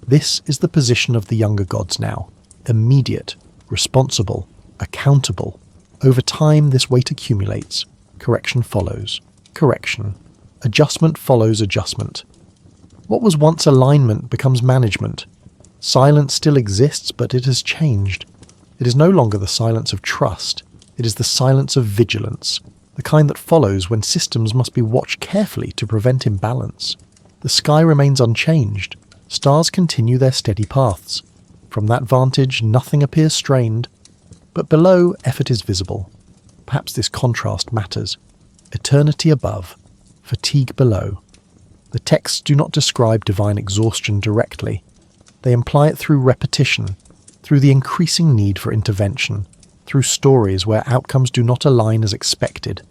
This is the position of the younger gods now. Immediate, responsible, accountable. Over time, this weight accumulates. Correction follows. Correction. Adjustment follows adjustment. What was once alignment becomes management. Silence still exists, but it has changed. It is no longer the silence of trust. It is the silence of vigilance, the kind that follows when systems must be watched carefully to prevent imbalance. The sky remains unchanged. Stars continue their steady paths. From that vantage, nothing appears strained. But below, effort is visible. Perhaps this contrast matters. Eternity above, fatigue below. The texts do not describe divine exhaustion directly. They imply it through repetition, through the increasing need for intervention, through stories where outcomes do not align as expected.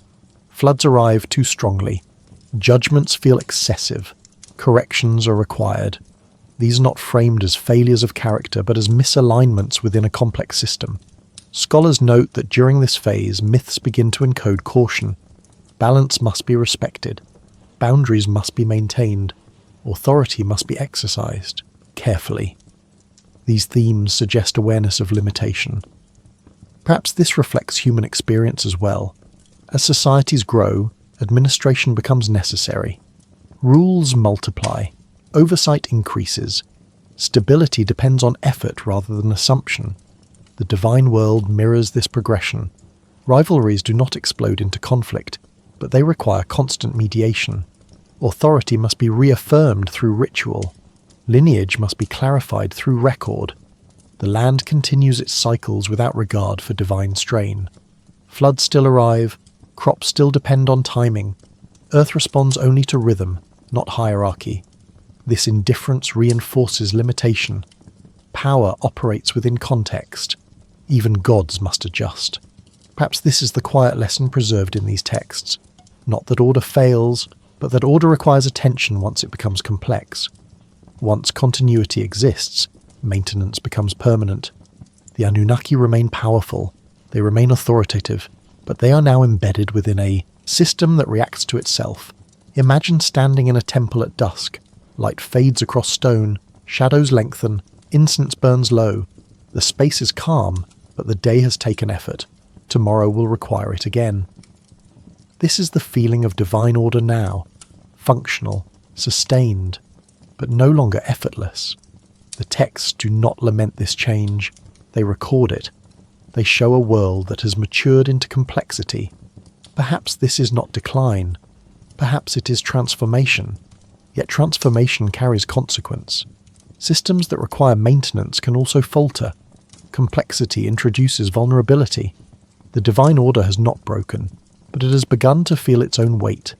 Floods arrive too strongly. Judgments feel excessive. Corrections are required. These are not framed as failures of character, but as misalignments within a complex system. Scholars note that during this phase, myths begin to encode caution. Balance must be respected. Boundaries must be maintained. Authority must be exercised carefully. These themes suggest awareness of limitation. Perhaps this reflects human experience as well. As societies grow, administration becomes necessary. Rules multiply. Oversight increases. Stability depends on effort rather than assumption. The divine world mirrors this progression. Rivalries do not explode into conflict, but they require constant mediation. Authority must be reaffirmed through ritual. Lineage must be clarified through record. The land continues its cycles without regard for divine strain. Floods still arrive, crops still depend on timing. Earth responds only to rhythm, not hierarchy. This indifference reinforces limitation. Power operates within context. Even gods must adjust. Perhaps this is the quiet lesson preserved in these texts. Not that order fails, but that order requires attention once it becomes complex. Once continuity exists, maintenance becomes permanent. The Anunnaki remain powerful, they remain authoritative, but they are now embedded within a system that reacts to itself. Imagine standing in a temple at dusk. Light fades across stone, shadows lengthen, incense burns low. The space is calm, but the day has taken effort. Tomorrow will require it again. This is the feeling of divine order now, functional, sustained, but no longer effortless. The texts do not lament this change, they record it. They show a world that has matured into complexity. Perhaps this is not decline, perhaps it is transformation. Yet transformation carries consequence. Systems that require maintenance can also falter. Complexity introduces vulnerability. The divine order has not broken, but it has begun to feel its own weight.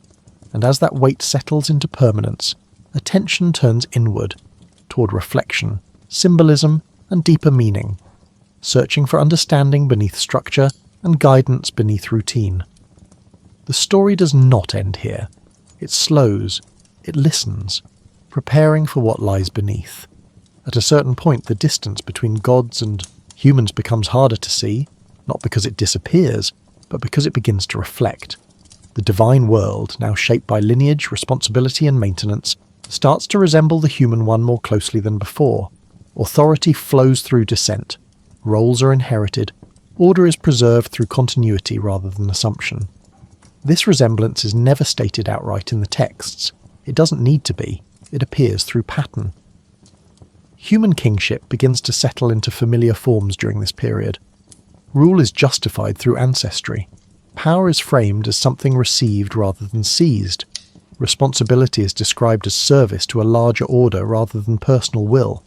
And as that weight settles into permanence, attention turns inward, toward reflection, symbolism, and deeper meaning, searching for understanding beneath structure and guidance beneath routine. The story does not end here. It slows. It listens, preparing for what lies beneath. At a certain point, the distance between gods and humans becomes harder to see, not because it disappears, but because it begins to reflect. The divine world, now shaped by lineage, responsibility, and maintenance, starts to resemble the human one more closely than before. Authority flows through descent. Roles are inherited. Order is preserved through continuity rather than assumption. This resemblance is never stated outright in the texts. It doesn't need to be. It appears through pattern. Human kingship begins to settle into familiar forms during this period. Rule is justified through ancestry. Power is framed as something received rather than seized. Responsibility is described as service to a larger order rather than personal will.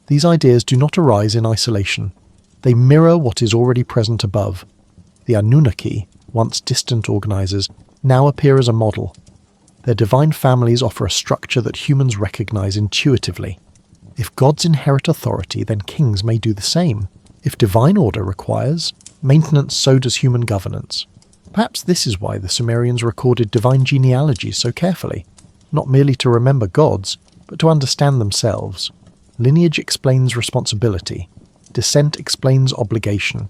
These ideas do not arise in isolation. They mirror what is already present above. The ANUNNAKI, once distant organizers, now appear as a model. Their divine families offer a structure that humans recognize intuitively. If gods inherit authority, then kings may do the same. If divine order requires maintenance, so does human governance. Perhaps this is why the Sumerians recorded divine genealogies so carefully, not merely to remember gods, but to understand themselves. Lineage explains responsibility. Descent explains obligation.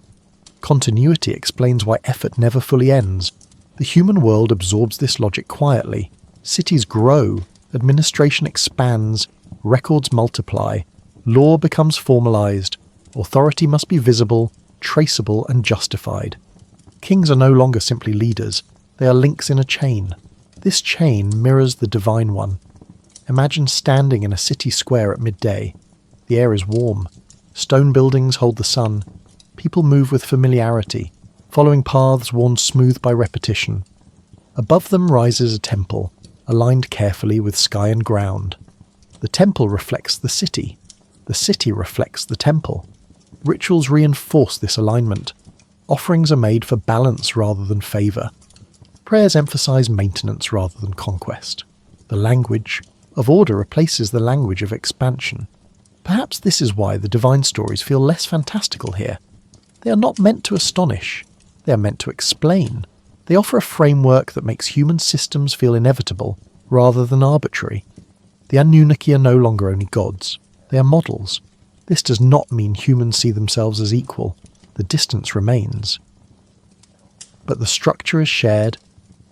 Continuity explains why effort never fully ends. The human world absorbs this logic quietly. Cities grow, administration expands, records multiply, law becomes formalized, authority must be visible, traceable, and justified. Kings are no longer simply leaders, they are links in a chain. This chain mirrors the divine one. Imagine standing in a city square at midday. The air is warm. Stone buildings hold the sun. People move with familiarity, following paths worn smooth by repetition. Above them rises a temple, aligned carefully with sky and ground. The temple reflects the city reflects the temple. Rituals reinforce this alignment. Offerings are made for balance rather than favour. Prayers emphasise maintenance rather than conquest. The language of order replaces the language of expansion. Perhaps this is why the divine stories feel less fantastical here. They are not meant to astonish. They are meant to explain. They offer a framework that makes human systems feel inevitable rather than arbitrary. The Anunnaki are no longer only gods. They are models. This does not mean humans see themselves as equal. The distance remains. But the structure is shared.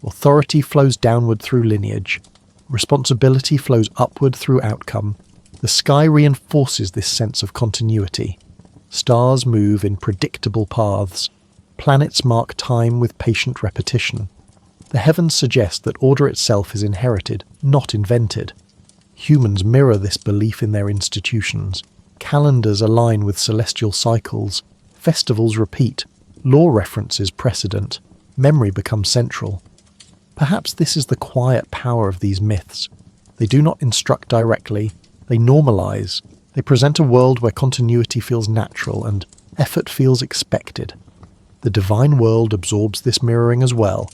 Authority flows downward through lineage. Responsibility flows upward through outcome. The sky reinforces this sense of continuity. Stars move in predictable paths. Planets mark time with patient repetition. The heavens suggest that order itself is inherited, not invented. Humans mirror this belief in their institutions. Calendars align with celestial cycles. Festivals repeat. Law references precedent. Memory becomes central. Perhaps this is the quiet power of these myths. They do not instruct directly. They normalize. They present a world where continuity feels natural and effort feels expected. The divine world absorbs this mirroring as well.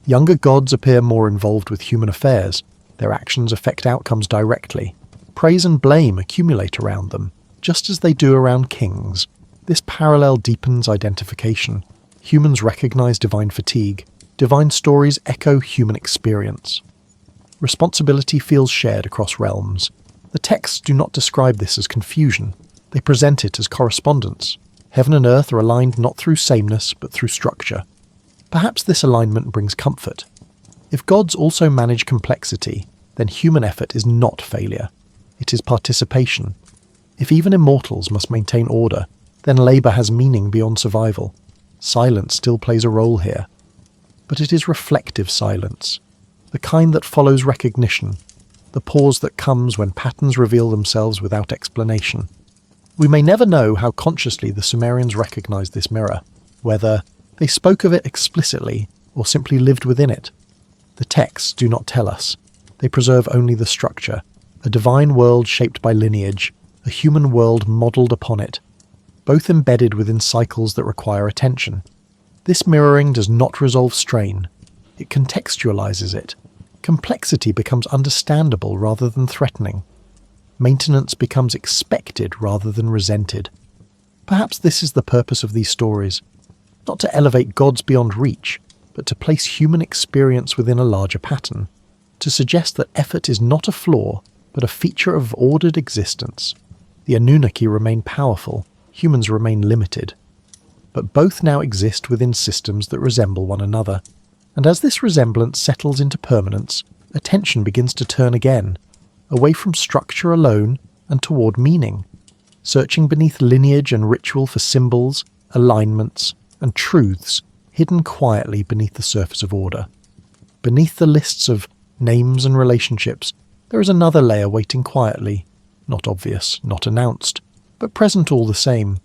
Younger gods appear more involved with human affairs. Their actions affect outcomes directly. Praise and blame accumulate around them, just as they do around kings. This parallel deepens identification. Humans recognize divine fatigue. Divine stories echo human experience. Responsibility feels shared across realms. The texts do not describe this as confusion. They present it as correspondence. Heaven and earth are aligned not through sameness, but through structure. Perhaps this alignment brings comfort. If gods also manage complexity, then human effort is not failure. It is participation. If even immortals must maintain order, then labour has meaning beyond survival. Silence still plays a role here. But it is reflective silence, the kind that follows recognition, the pause that comes when patterns reveal themselves without explanation. We may never know how consciously the Sumerians recognized this mirror, whether they spoke of it explicitly or simply lived within it. The texts do not tell us. They preserve only the structure, a divine world shaped by lineage, a human world modelled upon it, both embedded within cycles that require attention. This mirroring does not resolve strain. It contextualizes it. Complexity becomes understandable rather than threatening. Maintenance becomes expected rather than resented. Perhaps this is the purpose of these stories, not to elevate gods beyond reach, but to place human experience within a larger pattern, to suggest that effort is not a flaw, but a feature of ordered existence. The Anunnaki remain powerful, humans remain limited, but both now exist within systems that resemble one another. And as this resemblance settles into permanence, attention begins to turn again, away from structure alone and toward meaning, searching beneath lineage and ritual for symbols, alignments, and truths hidden quietly beneath the surface of order. Beneath the lists of names and relationships, there is another layer waiting quietly, not obvious, not announced, but present all the same.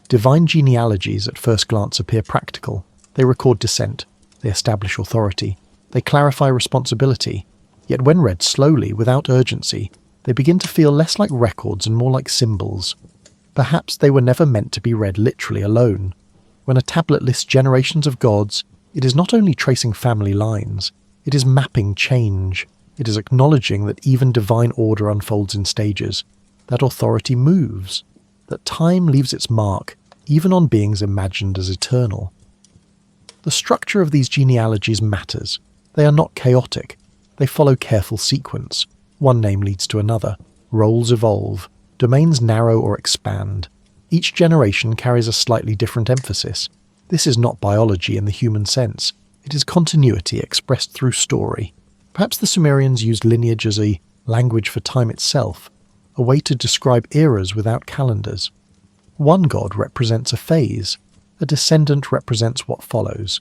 Divine genealogies at first glance appear practical. They record descent. They establish authority. They clarify responsibility. Yet when read slowly, without urgency, they begin to feel less like records and more like symbols. Perhaps they were never meant to be read literally alone. When a tablet lists generations of gods, it is not only tracing family lines, it is mapping change. It is acknowledging that even divine order unfolds in stages, that authority moves, that time leaves its mark, even on beings imagined as eternal. The structure of these genealogies matters. They are not chaotic. They follow careful sequence. One name leads to another. Roles evolve. Domains narrow or expand. Each generation carries a slightly different emphasis. This is not biology in the human sense. It is continuity expressed through story. Perhaps the Sumerians used lineage as a language for time itself, a way to describe eras without calendars. One god represents a phase. A descendant represents what follows.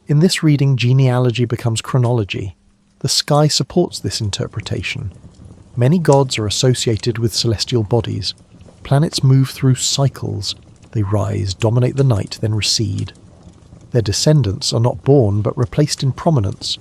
In this reading, genealogy becomes chronology. The sky supports this interpretation. Many gods are associated with celestial bodies. Planets move through cycles. They rise, dominate the night, then recede. Their descendants are not born but replaced in prominence.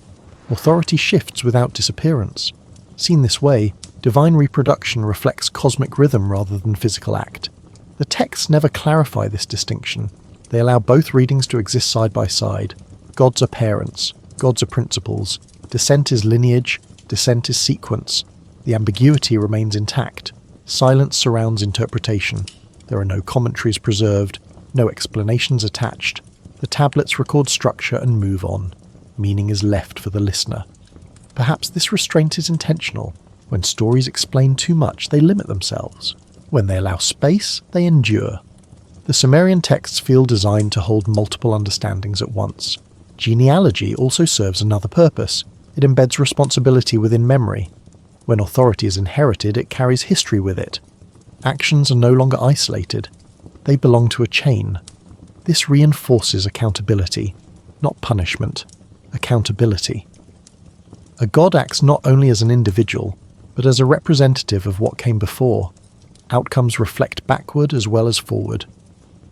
Authority shifts without disappearance. Seen this way, Divine reproduction reflects cosmic rhythm rather than physical act. The texts never clarify this distinction. They allow both readings to exist side by side. Gods are parents, gods are principles. Descent is lineage, descent is sequence. The ambiguity remains intact. Silence surrounds interpretation. There are no commentaries preserved, no explanations attached. The tablets record structure and move on. Meaning is left for the listener. Perhaps this restraint is intentional. When stories explain too much, they limit themselves. When they allow space, they endure. The Sumerian texts feel designed to hold multiple understandings at once. Genealogy also serves another purpose. It embeds responsibility within memory. When authority is inherited, it carries history with it. Actions are no longer isolated. They belong to a chain. This reinforces accountability, not punishment. Accountability. A god acts not only as an individual, but as a representative of what came before. Outcomes reflect backward as well as forward.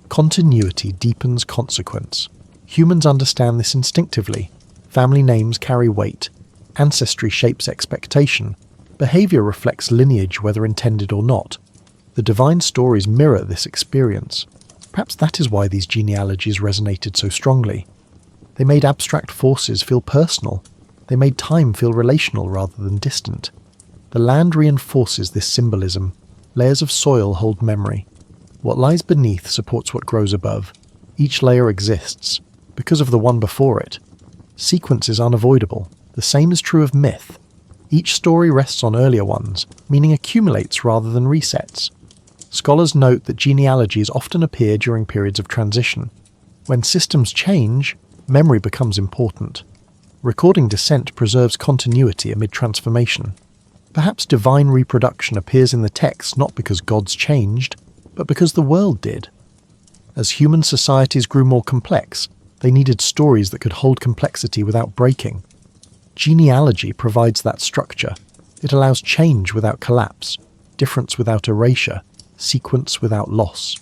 Continuity deepens consequence. Humans understand this instinctively. Family names carry weight. Ancestry shapes expectation. Behavior reflects lineage, whether intended or not. The divine stories mirror this experience. Perhaps that is why these genealogies resonated so strongly. They made abstract forces feel personal. They made time feel relational rather than distant. The land reinforces this symbolism. Layers of soil hold memory. What lies beneath supports what grows above. Each layer exists, because of the one before it. Sequence is unavoidable. The same is true of myth. Each story rests on earlier ones, meaning accumulates rather than resets. Scholars note that genealogies often appear during periods of transition. When systems change, memory becomes important. Recording descent preserves continuity amid transformation. Perhaps divine reproduction appears in the text not because gods changed, but because the world did. As human societies grew more complex, they needed stories that could hold complexity without breaking. Genealogy provides that structure. It allows change without collapse, difference without erasure, sequence without loss.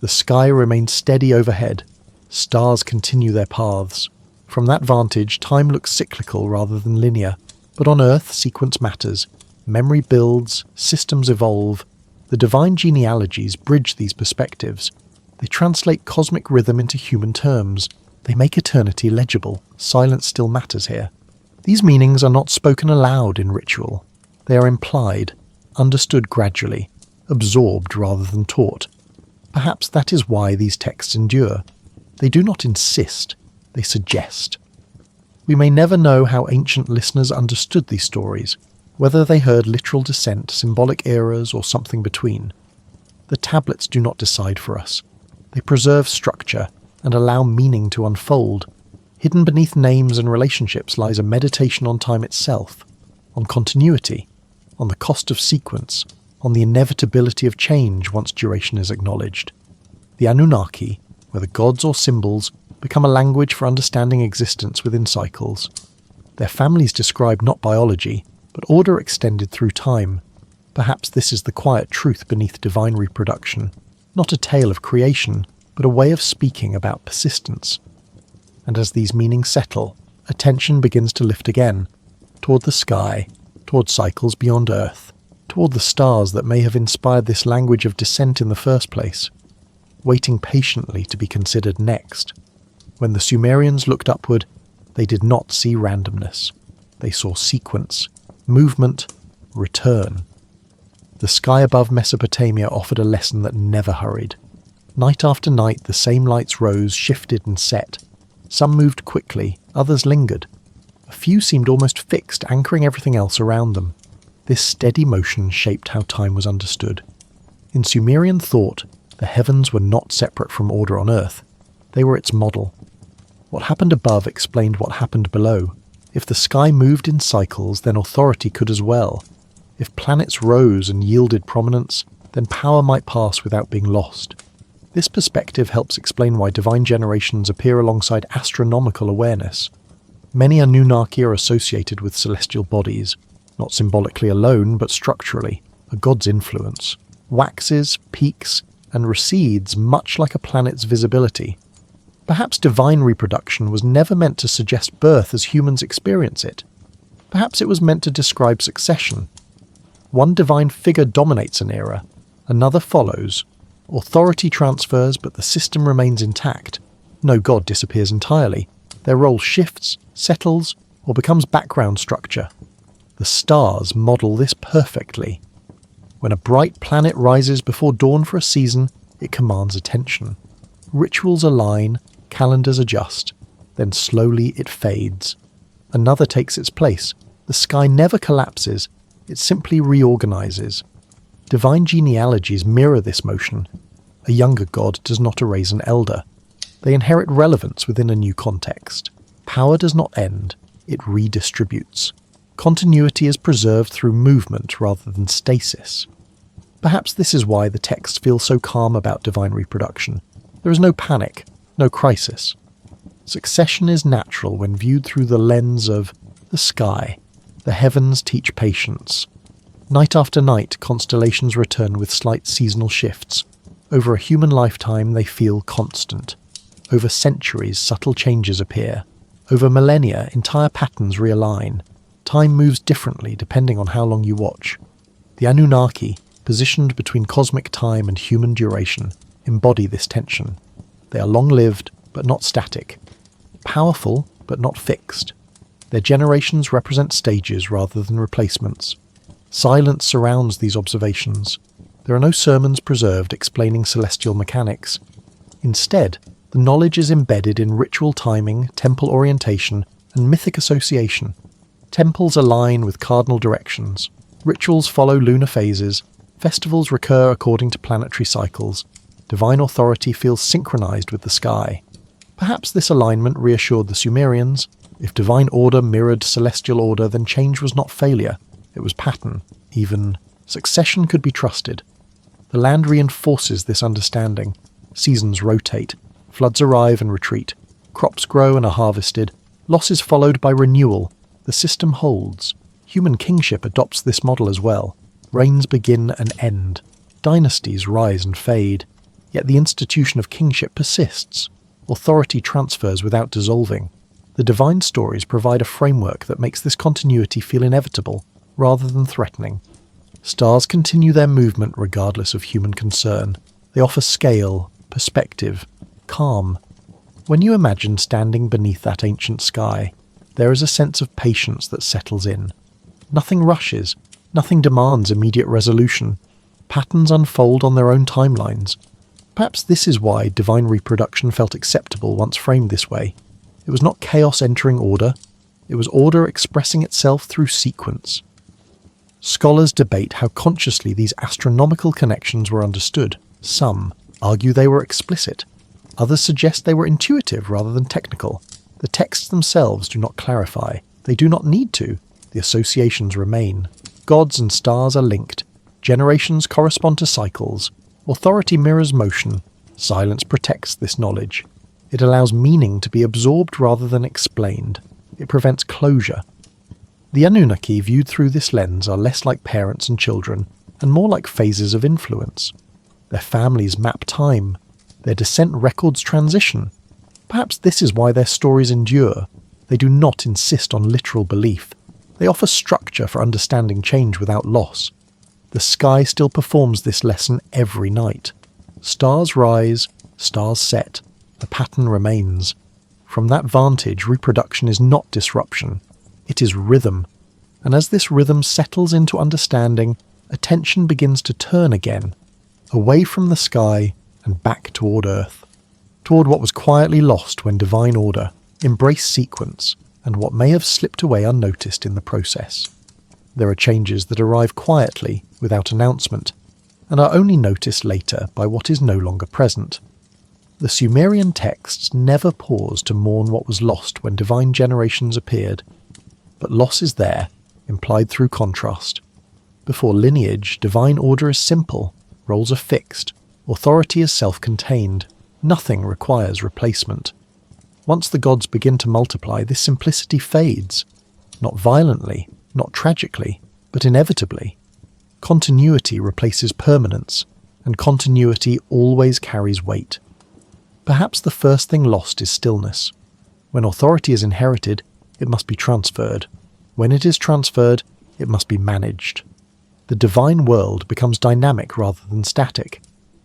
The sky remains steady overhead. Stars continue their paths. From that vantage, time looks cyclical rather than linear. But on Earth, sequence matters. Memory builds, systems evolve. The divine genealogies bridge these perspectives. They translate cosmic rhythm into human terms. They make eternity legible. Silence still matters here. These meanings are not spoken aloud in ritual. They are implied, understood gradually, absorbed rather than taught. Perhaps that is why these texts endure. They do not insist, they suggest. We may never know how ancient listeners understood these stories, whether they heard literal descent, symbolic eras, or something between. The tablets do not decide for us. They preserve structure and allow meaning to unfold. Hidden beneath names and relationships lies a meditation on time itself, on continuity, on the cost of sequence, on the inevitability of change once duration is acknowledged. The Anunnaki, whether gods or symbols, become a language for understanding existence within cycles. Their families describe not biology, but order extended through time. Perhaps this is the quiet truth beneath divine reproduction, not a tale of creation, but a way of speaking about persistence. And as these meanings settle, attention begins to lift again, toward the sky, toward cycles beyond Earth, toward the stars that may have inspired this language of descent in the first place, waiting patiently to be considered next. When the Sumerians looked upward, they did not see randomness. They saw sequence, movement, return. The sky above Mesopotamia offered a lesson that never hurried. Night after night, the same lights rose, shifted and set. Some moved quickly, others lingered. A few seemed almost fixed, anchoring everything else around them. This steady motion shaped how time was understood. In Sumerian thought, the heavens were not separate from order on Earth. They were its model. What happened above explained what happened below. If the sky moved in cycles, then authority could as well. If planets rose and yielded prominence, then power might pass without being lost. This perspective helps explain why divine generations appear alongside astronomical awareness. Many Anunnaki are associated with celestial bodies, not symbolically alone, but structurally, a god's influence. Waxes, peaks, and recedes much like a planet's visibility. Perhaps divine reproduction was never meant to suggest birth as humans experience it. Perhaps it was meant to describe succession. One divine figure dominates an era, another follows. Authority transfers, but the system remains intact. No god disappears entirely. Their role shifts, settles, or becomes background structure. The stars model this perfectly. When a bright planet rises before dawn for a season, it commands attention. Rituals align, calendars adjust, then slowly it fades. Another takes its place. The sky never collapses, it simply reorganizes. Divine genealogies mirror this motion. A younger god does not erase an elder. They inherit relevance within a new context. Power does not end, it redistributes. Continuity is preserved through movement rather than stasis. Perhaps this is why the text feels so calm about divine reproduction. There is no panic, no crisis. Succession is natural when viewed through the lens of the sky. The heavens teach patience. Night after night, constellations return with slight seasonal shifts. Over a human lifetime, they feel constant. Over centuries, subtle changes appear. Over millennia, entire patterns realign. Time moves differently depending on how long you watch. The Anunnaki, positioned between cosmic time and human duration, embody this tension. They are long-lived, but not static. Powerful, but not fixed. Their generations represent stages rather than replacements. Silence surrounds these observations. There are no sermons preserved explaining celestial mechanics. Instead, the knowledge is embedded in ritual timing, temple orientation, and mythic association. Temples align with cardinal directions. Rituals follow lunar phases. Festivals recur according to planetary cycles. Divine authority feels synchronized with the sky. Perhaps this alignment reassured the Sumerians. If divine order mirrored celestial order, then change was not failure. It was pattern. Even succession could be trusted. The land reinforces this understanding. Seasons rotate. Floods arrive and retreat. Crops grow and are harvested. Loss is followed by renewal. The system holds. Human kingship adopts this model as well. Reigns begin and end. Dynasties rise and fade. Yet the institution of kingship persists. Authority transfers without dissolving. The divine stories provide a framework that makes this continuity feel inevitable, rather than threatening. Stars continue their movement regardless of human concern. They offer scale, perspective, calm. When you imagine standing beneath that ancient sky, there is a sense of patience that settles in. Nothing rushes, nothing demands immediate resolution. Patterns unfold on their own timelines. Perhaps this is why divine reproduction felt acceptable once framed this way. It was not chaos entering order, it was order expressing itself through sequence. Scholars debate how consciously these astronomical connections were understood. Some argue they were explicit. Others suggest they were intuitive rather than technical. The texts themselves do not clarify. They do not need to. The associations remain. Gods and stars are linked. Generations correspond to cycles. Authority mirrors motion. Silence protects this knowledge. It allows meaning to be absorbed rather than explained. It prevents closure. The Anunnaki viewed through this lens are less like parents and children, and more like phases of influence. Their families map time. Their descent records transition. Perhaps this is why their stories endure. They do not insist on literal belief. They offer structure for understanding change without loss. The sky still performs this lesson every night. Stars rise, stars set. The pattern remains. From that vantage, reproduction is not disruption. It is rhythm. And as this rhythm settles into understanding, attention begins to turn again, away from the sky and back toward Earth, toward what was quietly lost when divine order embraced sequence and what may have slipped away unnoticed in the process. There are changes that arrive quietly, without announcement, and are only noticed later by what is no longer present. The Sumerian texts never pause to mourn what was lost when divine generations appeared, but loss is there, implied through contrast. Before lineage, divine order is simple, roles are fixed, authority is self-contained, nothing requires replacement. Once the gods begin to multiply, this simplicity fades, not violently, not tragically, but inevitably. Continuity replaces permanence, and continuity always carries weight. Perhaps the first thing lost is stillness. When authority is inherited, it must be transferred. When it is transferred, it must be managed. The divine world becomes dynamic rather than static.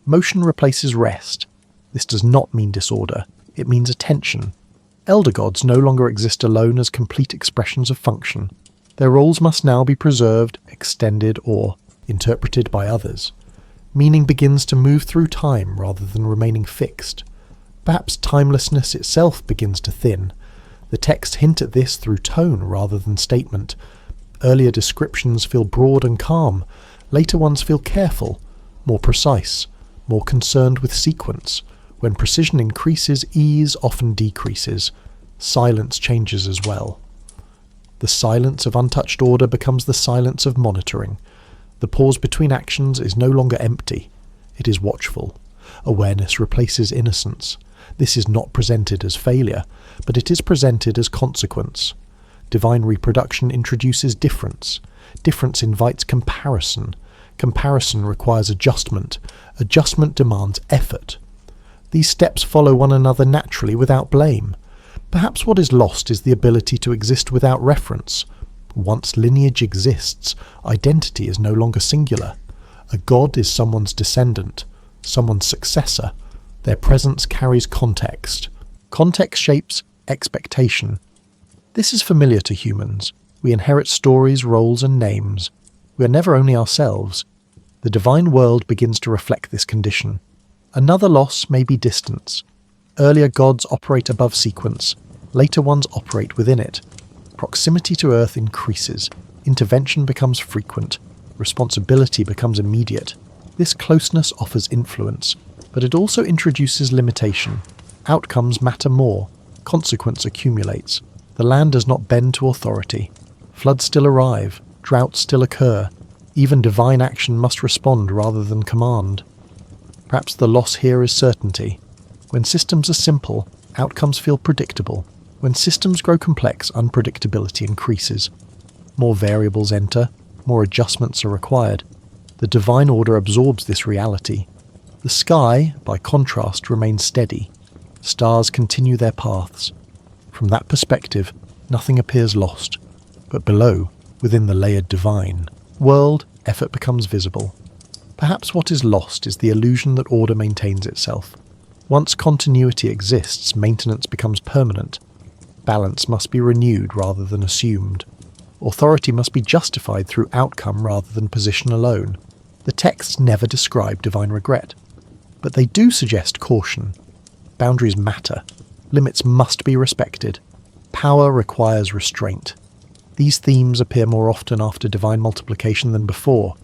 Motion replaces rest. This does not mean disorder, it means attention. Elder gods no longer exist alone as complete expressions of function. Their roles must now be preserved, extended, or interpreted by others. Meaning begins to move through time rather than remaining fixed. Perhaps timelessness itself begins to thin. The texts hint at this through tone rather than statement. Earlier descriptions feel broad and calm. Later ones feel careful, more precise, more concerned with sequence. When precision increases, ease often decreases. Silence changes as well. The silence of untouched order becomes the silence of monitoring. The pause between actions is no longer empty. It is watchful. Awareness replaces innocence. This is not presented as failure, but it is presented as consequence. Divine reproduction introduces difference. Difference invites comparison. Comparison requires adjustment. Adjustment demands effort. These steps follow one another naturally without blame. Perhaps what is lost is the ability to exist without reference. Once lineage exists, identity is no longer singular. A god is someone's descendant, someone's successor. Their presence carries context. Context shapes expectation. This is familiar to humans. We inherit stories, roles, and names. We are never only ourselves. The divine world begins to reflect this condition. Another loss may be distance. Earlier gods operate above sequence. Later ones operate within it. Proximity to Earth increases. Intervention becomes frequent. Responsibility becomes immediate. This closeness offers influence, but it also introduces limitation. Outcomes matter more. Consequence accumulates. The land does not bend to authority. Floods still arrive. Droughts still occur. Even divine action must respond rather than command. Perhaps the loss here is certainty. When systems are simple, outcomes feel predictable. When systems grow complex, unpredictability increases. More variables enter, more adjustments are required. The divine order absorbs this reality. The sky, by contrast, remains steady. Stars continue their paths. From that perspective, nothing appears lost. But below, within the layered divine world, effort becomes visible. Perhaps what is lost is the illusion that order maintains itself. Once continuity exists, maintenance becomes permanent. Balance must be renewed rather than assumed. Authority must be justified through outcome rather than position alone. The texts never describe divine regret, but they do suggest caution. Boundaries matter. Limits must be respected. Power requires restraint. These themes appear more often after divine multiplication than before.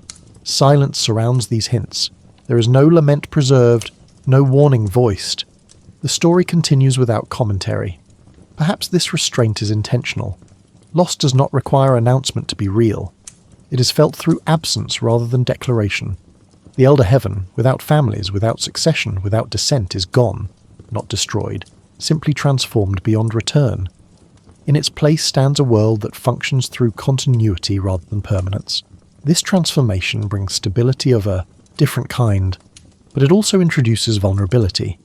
Silence surrounds these hints. There is no lament preserved, no warning voiced. The story continues without commentary. Perhaps this restraint is intentional. Loss does not require announcement to be real. It is felt through absence rather than declaration. The elder heaven, without families, without succession, without descent, is gone, not destroyed, simply transformed beyond return. In its place stands a world that functions through continuity rather than permanence. This transformation brings stability of a different kind, but it also introduces vulnerability.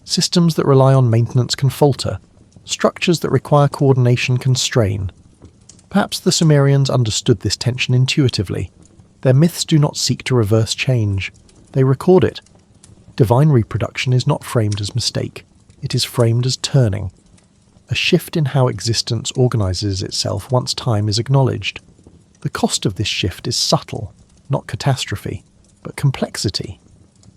Systems that rely on maintenance can falter. Structures that require coordination can strain. Perhaps the Sumerians understood this tension intuitively. Their myths do not seek to reverse change. They record it. Divine reproduction is not framed as mistake. It is framed as turning. A shift in how existence organizes itself once time is acknowledged. The cost of this shift is subtle, not catastrophe, but complexity.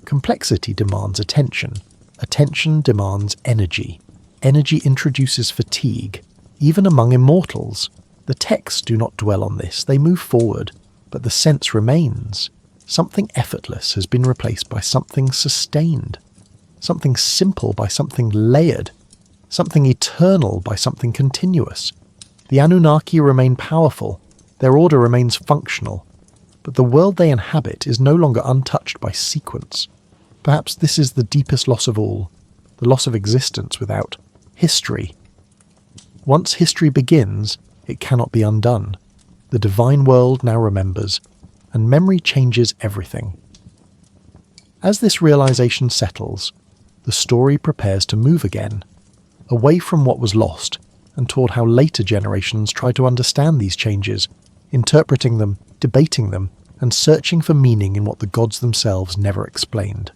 Complexity demands attention. Attention demands energy. Energy introduces fatigue, even among immortals. The texts do not dwell on this, they move forward, but the sense remains. Something effortless has been replaced by something sustained. Something simple by something layered. Something eternal by something continuous. The Anunnaki remain powerful. Their order remains functional, but the world they inhabit is no longer untouched by sequence. Perhaps this is the deepest loss of all, the loss of existence without history. Once history begins, it cannot be undone. The divine world now remembers, and memory changes everything. As this realization settles, the story prepares to move again, away from what was lost, and toward how later generations try to understand these changes, interpreting them, debating them, and searching for meaning in what the gods themselves never explained.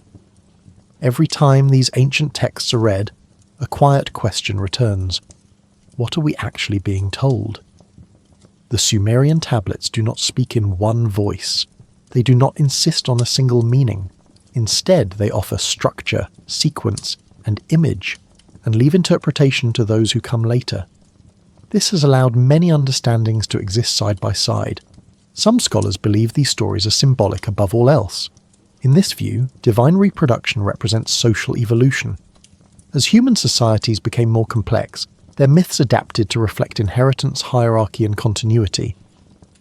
Every time these ancient texts are read, a quiet question returns. What are we actually being told? The Sumerian tablets do not speak in one voice. They do not insist on a single meaning. Instead, they offer structure, sequence, and image, and leave interpretation to those who come later. This has allowed many understandings to exist side by side. Some scholars believe these stories are symbolic above all else. In this view, divine reproduction represents social evolution. As human societies became more complex, their myths adapted to reflect inheritance, hierarchy, and continuity.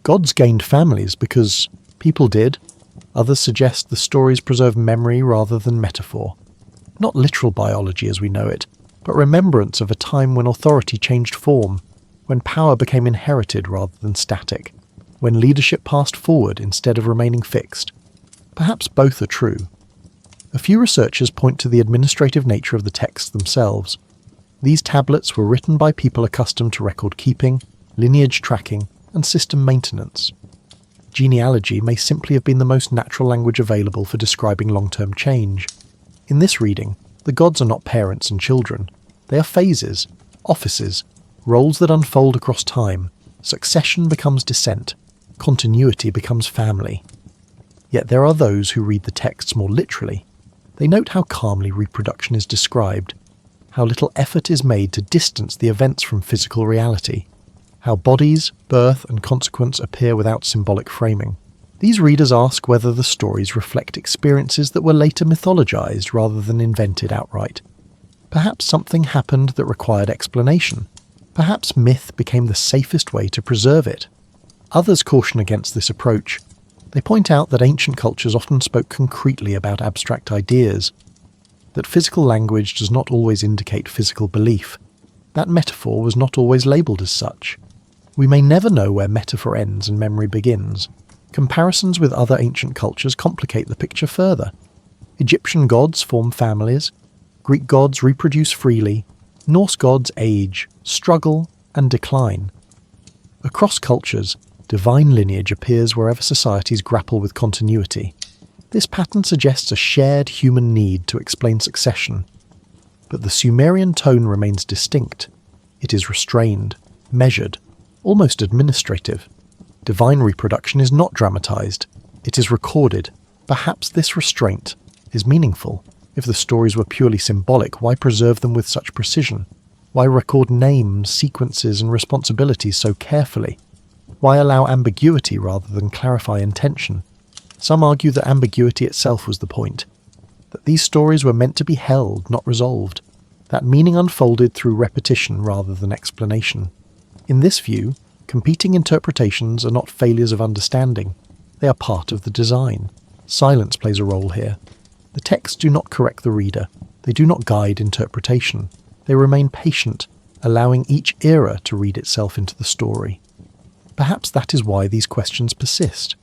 Gods gained families because people did. Others suggest the stories preserve memory rather than metaphor. Not literal biology as we know it, but remembrance of a time when authority changed form, when power became inherited rather than static, when leadership passed forward instead of remaining fixed. Perhaps both are true. A few researchers point to the administrative nature of the texts themselves. These tablets were written by people accustomed to record keeping, lineage tracking, and system maintenance. Genealogy may simply have been the most natural language available for describing long-term change. In this reading, the gods are not parents and children. They are phases, offices, roles that unfold across time. Succession becomes descent. Continuity becomes family. Yet there are those who read the texts more literally. They note how calmly reproduction is described, how little effort is made to distance the events from physical reality, how bodies, birth, and consequence appear without symbolic framing. These readers ask whether the stories reflect experiences that were later mythologized rather than invented outright. Perhaps something happened that required explanation. Perhaps myth became the safest way to preserve it. Others caution against this approach. They point out that ancient cultures often spoke concretely about abstract ideas, that physical language does not always indicate physical belief. That metaphor was not always labelled as such. We may never know where metaphor ends and memory begins. Comparisons with other ancient cultures complicate the picture further. Egyptian gods form families, Greek gods reproduce freely, Norse gods age, struggle, and decline. Across cultures, divine lineage appears wherever societies grapple with continuity. This pattern suggests a shared human need to explain succession. But the Sumerian tone remains distinct. It is restrained, measured, almost administrative. Divine reproduction is not dramatized. It is recorded. Perhaps this restraint is meaningful. If the stories were purely symbolic, why preserve them with such precision? Why record names, sequences, and responsibilities so carefully? Why allow ambiguity rather than clarify intention? Some argue that ambiguity itself was the point, that these stories were meant to be held, not resolved, that meaning unfolded through repetition rather than explanation. In this view, competing interpretations are not failures of understanding. They are part of the design. Silence plays a role here. The texts do not correct the reader. They do not guide interpretation. They remain patient, allowing each era to read itself into the story. Perhaps that is why these questions persist.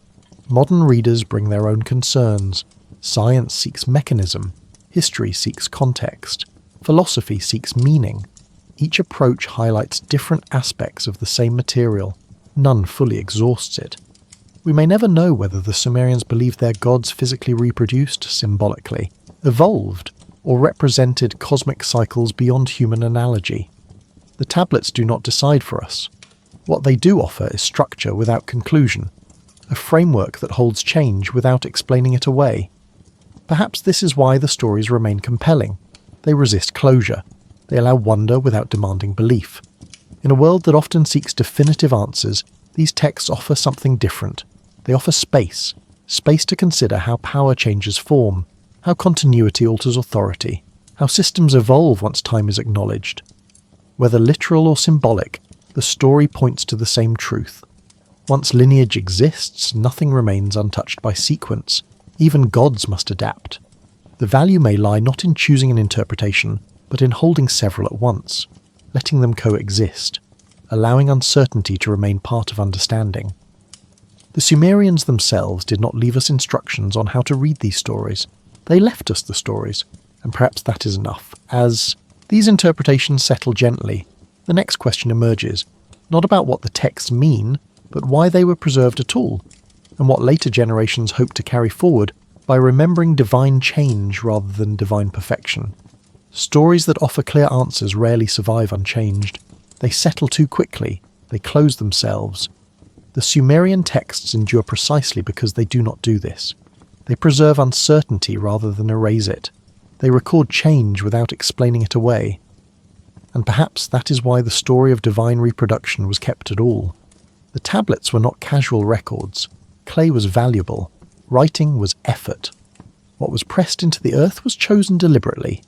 Modern readers bring their own concerns. Science seeks mechanism. History seeks context. Philosophy seeks meaning. Each approach highlights different aspects of the same material. None fully exhausts it. We may never know whether the Sumerians believed their gods physically reproduced symbolically, evolved, or represented cosmic cycles beyond human analogy. The tablets do not decide for us. What they do offer is structure without conclusion, a framework that holds change without explaining it away. Perhaps this is why the stories remain compelling. They resist closure. They allow wonder without demanding belief. In a world that often seeks definitive answers, these texts offer something different. They offer space to consider how power changes form, how continuity alters authority, how systems evolve once time is acknowledged. Whether literal or symbolic, the story points to the same truth. Once lineage exists, nothing remains untouched by sequence. Even gods must adapt. The value may lie not in choosing an interpretation, but in holding several at once, letting them coexist, allowing uncertainty to remain part of understanding. The Sumerians themselves did not leave us instructions on how to read these stories. They left us the stories, and perhaps that is enough. As these interpretations settle gently, the next question emerges, not about what the texts mean, but why they were preserved at all, and what later generations hope to carry forward by remembering divine change rather than divine perfection. Stories that offer clear answers rarely survive unchanged. They settle too quickly, they close themselves. The Sumerian texts endure precisely because they do not do this. They preserve uncertainty rather than erase it. They record change without explaining it away. And perhaps that is why the story of divine reproduction was kept at all. The tablets were not casual records. Clay was valuable. Writing was effort. What was pressed into the earth was chosen deliberately.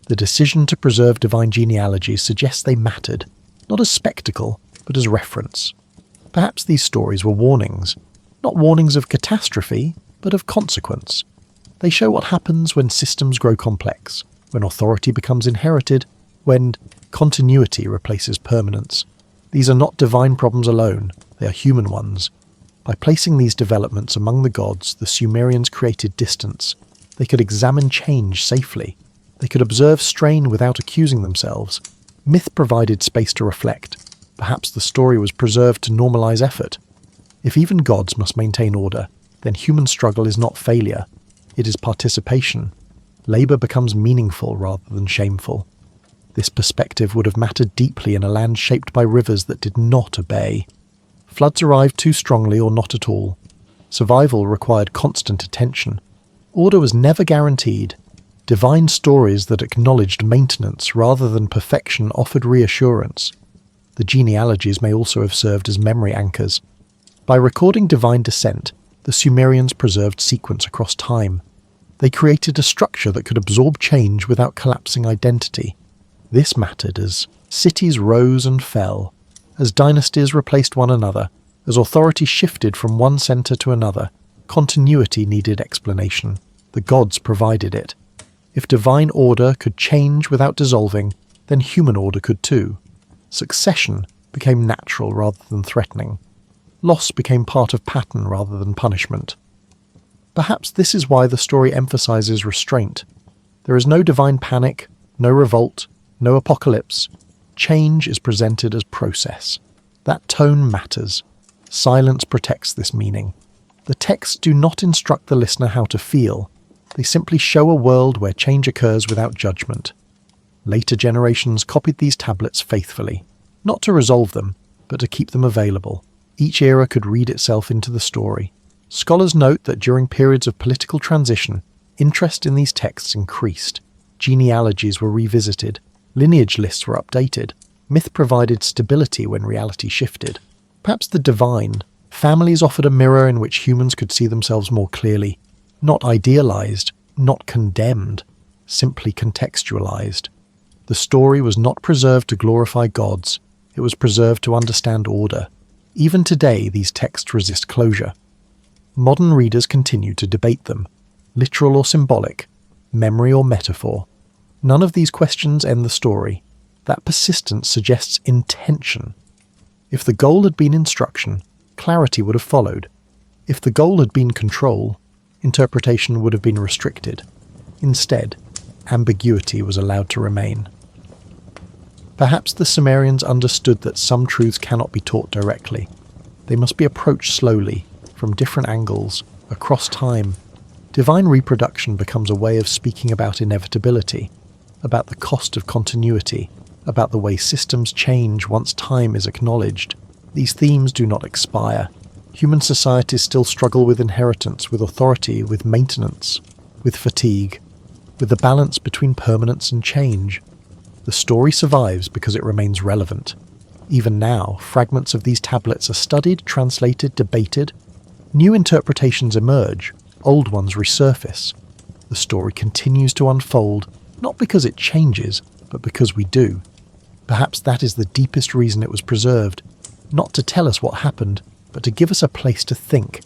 The decision to preserve divine genealogies suggests they mattered, not as spectacle, but as reference. Perhaps these stories were warnings, not warnings of catastrophe, but of consequence. They show what happens when systems grow complex, when authority becomes inherited, when continuity replaces permanence. These are not divine problems alone, they are human ones. By placing these developments among the gods, the Sumerians created distance. They could examine change safely. They could observe strain without accusing themselves. Myth provided space to reflect. Perhaps the story was preserved to normalize effort. If even gods must maintain order, then human struggle is not failure. It is participation. Labor becomes meaningful rather than shameful. This perspective would have mattered deeply in a land shaped by rivers that did not obey. Floods arrived too strongly or not at all. Survival required constant attention. Order was never guaranteed. Divine stories that acknowledged maintenance rather than perfection offered reassurance. The genealogies may also have served as memory anchors. By recording divine descent, the Sumerians preserved sequence across time. They created a structure that could absorb change without collapsing identity. This mattered as cities rose and fell, as dynasties replaced one another, as authority shifted from one center to another. Continuity needed explanation. The gods provided it. If divine order could change without dissolving, then human order could too. Succession became natural rather than threatening. Loss became part of pattern rather than punishment. Perhaps this is why the story emphasizes restraint. There is no divine panic, no revolt, no apocalypse. Change is presented as process. That tone matters. Silence protects this meaning. The texts do not instruct the listener how to feel. They simply show a world where change occurs without judgment. Later generations copied these tablets faithfully, not to resolve them, but to keep them available. Each era could read itself into the story. Scholars note that during periods of political transition, interest in these texts increased. Genealogies were revisited. Lineage lists were updated. Myth provided stability when reality shifted. Perhaps the divine, families offered a mirror in which humans could see themselves more clearly. Not idealized, not condemned, simply contextualized. The story was not preserved to glorify gods, it was preserved to understand order. Even today, these texts resist closure. Modern readers continue to debate them. Literal or symbolic, memory or metaphor. None of these questions end the story. That persistence suggests intention. If the goal had been instruction, clarity would have followed. If the goal had been control, interpretation would have been restricted. Instead, ambiguity was allowed to remain. Perhaps the Sumerians understood that some truths cannot be taught directly. They must be approached slowly, from different angles, across time. Divine reproduction becomes a way of speaking about inevitability, about the cost of continuity, about the way systems change once time is acknowledged. These themes do not expire. Human societies still struggle with inheritance, with authority, with maintenance, with fatigue, with the balance between permanence and change. The story survives because it remains relevant. Even now, fragments of these tablets are studied, translated, debated. New interpretations emerge, old ones resurface. The story continues to unfold, not because it changes, but because we do. Perhaps that is the deepest reason it was preserved, not to tell us what happened, but to give us a place to think.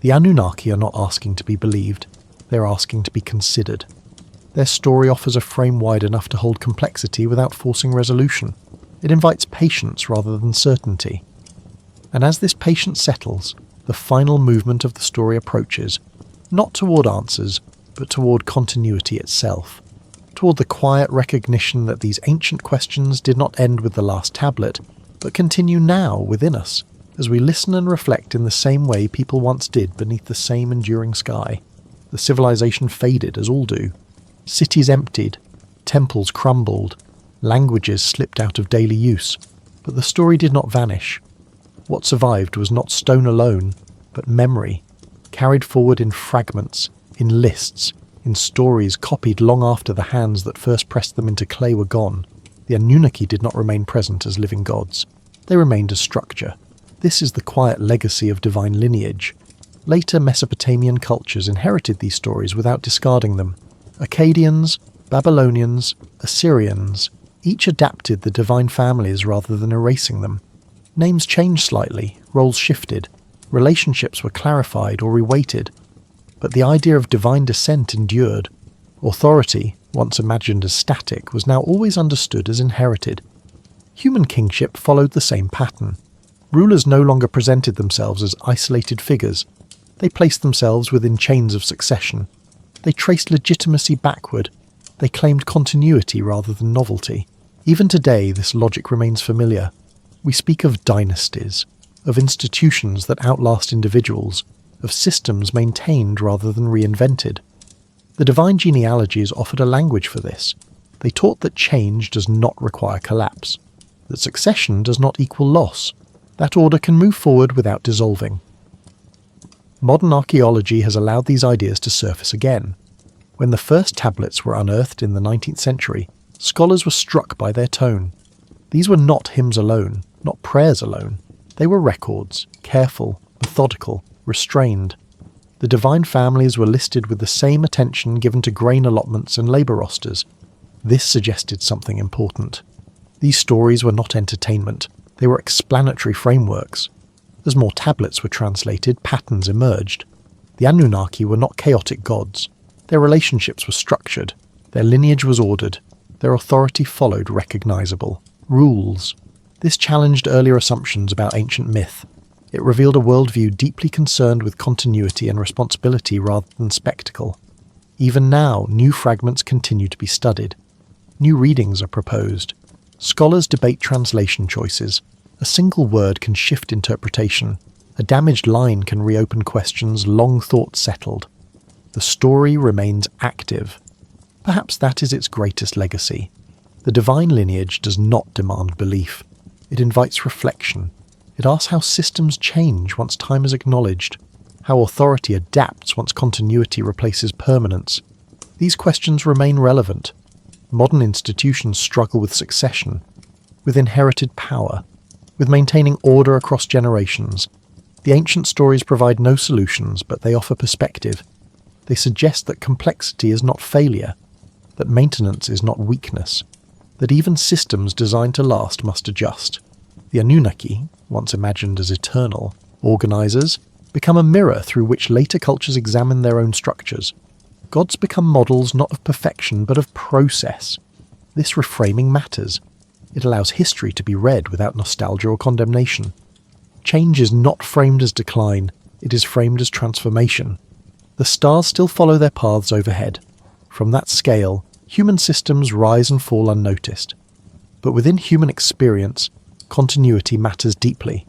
The Anunnaki are not asking to be believed, they're asking to be considered. Their story offers a frame wide enough to hold complexity without forcing resolution. It invites patience rather than certainty. And as this patience settles, the final movement of the story approaches, not toward answers, but toward continuity itself, toward the quiet recognition that these ancient questions did not end with the last tablet, but continue now within us, as we listen and reflect in the same way people once did beneath the same enduring sky. The civilization faded, as all do. Cities emptied, temples crumbled, languages slipped out of daily use, but the story did not vanish. What survived was not stone alone, but memory, carried forward in fragments, in lists, in stories copied long after the hands that first pressed them into clay were gone. The ANUNNAKI did not remain present as living gods. They remained as structure. This is the quiet legacy of divine lineage. Later Mesopotamian cultures inherited these stories without discarding them. Akkadians, Babylonians, Assyrians, each adapted the divine families rather than erasing them. Names changed slightly, roles shifted, relationships were clarified or reweighted, but the idea of divine descent endured. Authority, once imagined as static, was now always understood as inherited. Human kingship followed the same pattern. Rulers no longer presented themselves as isolated figures. They placed themselves within chains of succession. They traced legitimacy backward. They claimed continuity rather than novelty. Even today, this logic remains familiar. We speak of dynasties, of institutions that outlast individuals, of systems maintained rather than reinvented. The divine genealogies offered a language for this. They taught that change does not require collapse, that succession does not equal loss, that order can move forward without dissolving. Modern archaeology has allowed these ideas to surface again. When the first tablets were unearthed in the 19th century, scholars were struck by their tone. These were not hymns alone, not prayers alone. They were records, careful, methodical, restrained. The divine families were listed with the same attention given to grain allotments and labour rosters. This suggested something important. These stories were not entertainment, they were explanatory frameworks. As more tablets were translated, patterns emerged. The Anunnaki were not chaotic gods. Their relationships were structured, their lineage was ordered, their authority followed recognisable rules. This challenged earlier assumptions about ancient myth. It revealed a worldview deeply concerned with continuity and responsibility rather than spectacle. Even now, new fragments continue to be studied. New readings are proposed. Scholars debate translation choices. A single word can shift interpretation. A damaged line can reopen questions long thought settled. The story remains active. Perhaps that is its greatest legacy. The divine lineage does not demand belief. It invites reflection. It asks how systems change once time is acknowledged, how authority adapts once continuity replaces permanence. These questions remain relevant. Modern institutions struggle with succession, with inherited power, with maintaining order across generations. The ancient stories provide no solutions, but they offer perspective. They suggest that complexity is not failure, that maintenance is not weakness, that even systems designed to last must adjust. The Anunnaki, once imagined as eternal, organisers, become a mirror through which later cultures examine their own structures. Gods become models not of perfection but of process. This reframing matters. It allows history to be read without nostalgia or condemnation. Change is not framed as decline, it is framed as transformation. The stars still follow their paths overhead. From that scale, human systems rise and fall unnoticed. But within human experience, continuity matters deeply.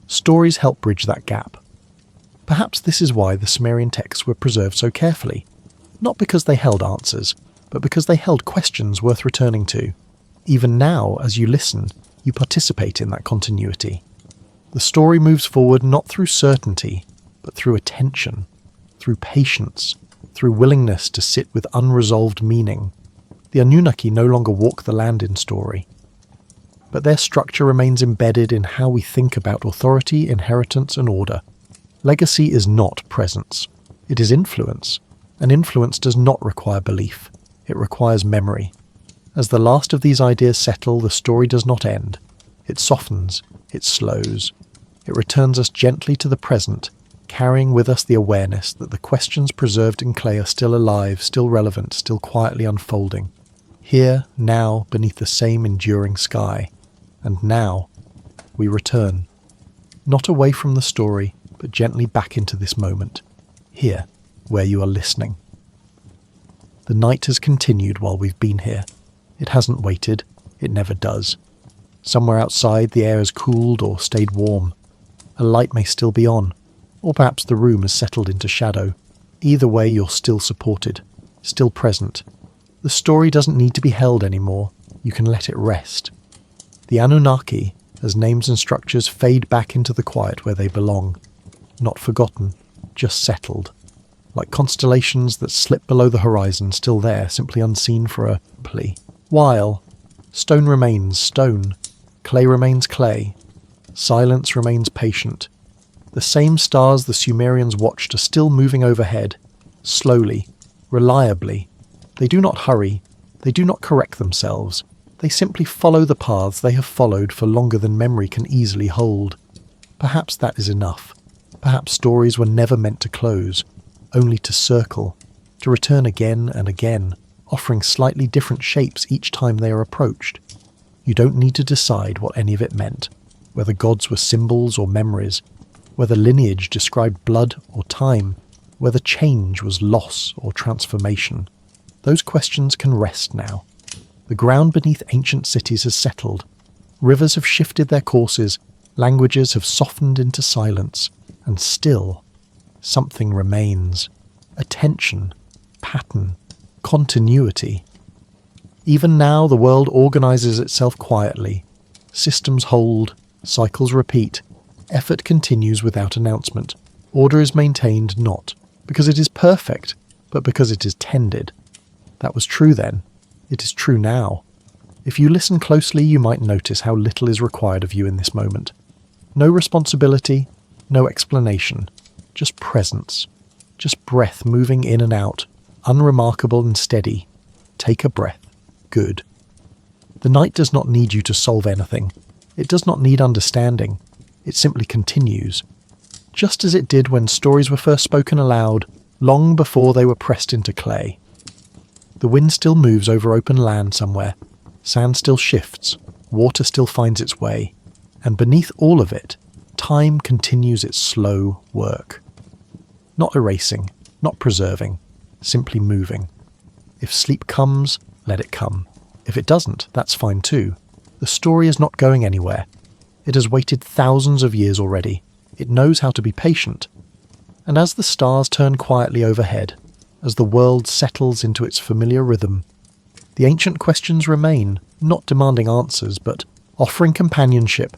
Stories help bridge that gap. Perhaps this is why the Sumerian texts were preserved so carefully. Not because they held answers, but because they held questions worth returning to. Even now, as you listen, you participate in that continuity. The story moves forward not through certainty, but through attention, through patience, through willingness to sit with unresolved meaning. The Anunnaki no longer walk the land in story, but their structure remains embedded in how we think about authority, inheritance, and order. Legacy is not presence. It is influence, and influence does not require belief. It requires memory. As the last of these ideas settle, the story does not end. It softens, it slows. It returns us gently to the present, carrying with us the awareness that the questions preserved in clay are still alive, still relevant, still quietly unfolding. Here, now, beneath the same enduring sky. And now, we return. Not away from the story, but gently back into this moment. Here, where you are listening. The night has continued while we've been here. It hasn't waited. It never does. Somewhere outside, the air has cooled or stayed warm. A light may still be on, or perhaps the room has settled into shadow. Either way, you're still supported, still present. The story doesn't need to be held anymore. You can let it rest. The Anunnaki, as names and structures, fade back into the quiet where they belong. Not forgotten, just settled. Like constellations that slip below the horizon, still there, simply unseen for a plea. While stone remains stone, clay remains clay, silence remains patient. The same stars the Sumerians watched are still moving overhead, slowly, reliably. They do not hurry, they do not correct themselves. They simply follow the paths they have followed for longer than memory can easily hold. Perhaps that is enough. Perhaps stories were never meant to close, only to circle, to return again and again, offering slightly different shapes each time they are approached. You don't need to decide what any of it meant, whether gods were symbols or memories, whether lineage described blood or time, whether change was loss or transformation. Those questions can rest now. The ground beneath ancient cities has settled. Rivers have shifted their courses, languages have softened into silence, and still, something remains. Attention, pattern, continuity. Even now the world organises itself quietly. Systems hold, cycles repeat, effort continues without announcement. Order is maintained not because it is perfect, but because it is tended. That was true then. It is true now. If you listen closely, you might notice how little is required of you in this moment. No responsibility, no explanation, just presence, just breath moving in and out, unremarkable and steady. Take a breath. Good. The night does not need you to solve anything. It does not need understanding. It simply continues. Just as it did when stories were first spoken aloud, long before they were pressed into clay. The wind still moves over open land somewhere. Sand still shifts. Water still finds its way. And beneath all of it, time continues its slow work. Not erasing, not preserving, simply moving. If sleep comes, let it come. If it doesn't, that's fine too. The story is not going anywhere. It has waited thousands of years already. It knows how to be patient. And as the stars turn quietly overhead, as the world settles into its familiar rhythm, the ancient questions remain, not demanding answers, but offering companionship.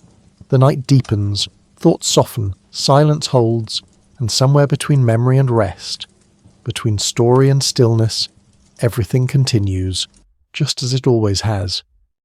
The night deepens, thoughts soften, silence holds, and somewhere between memory and rest, between story and stillness, everything continues, just as it always has.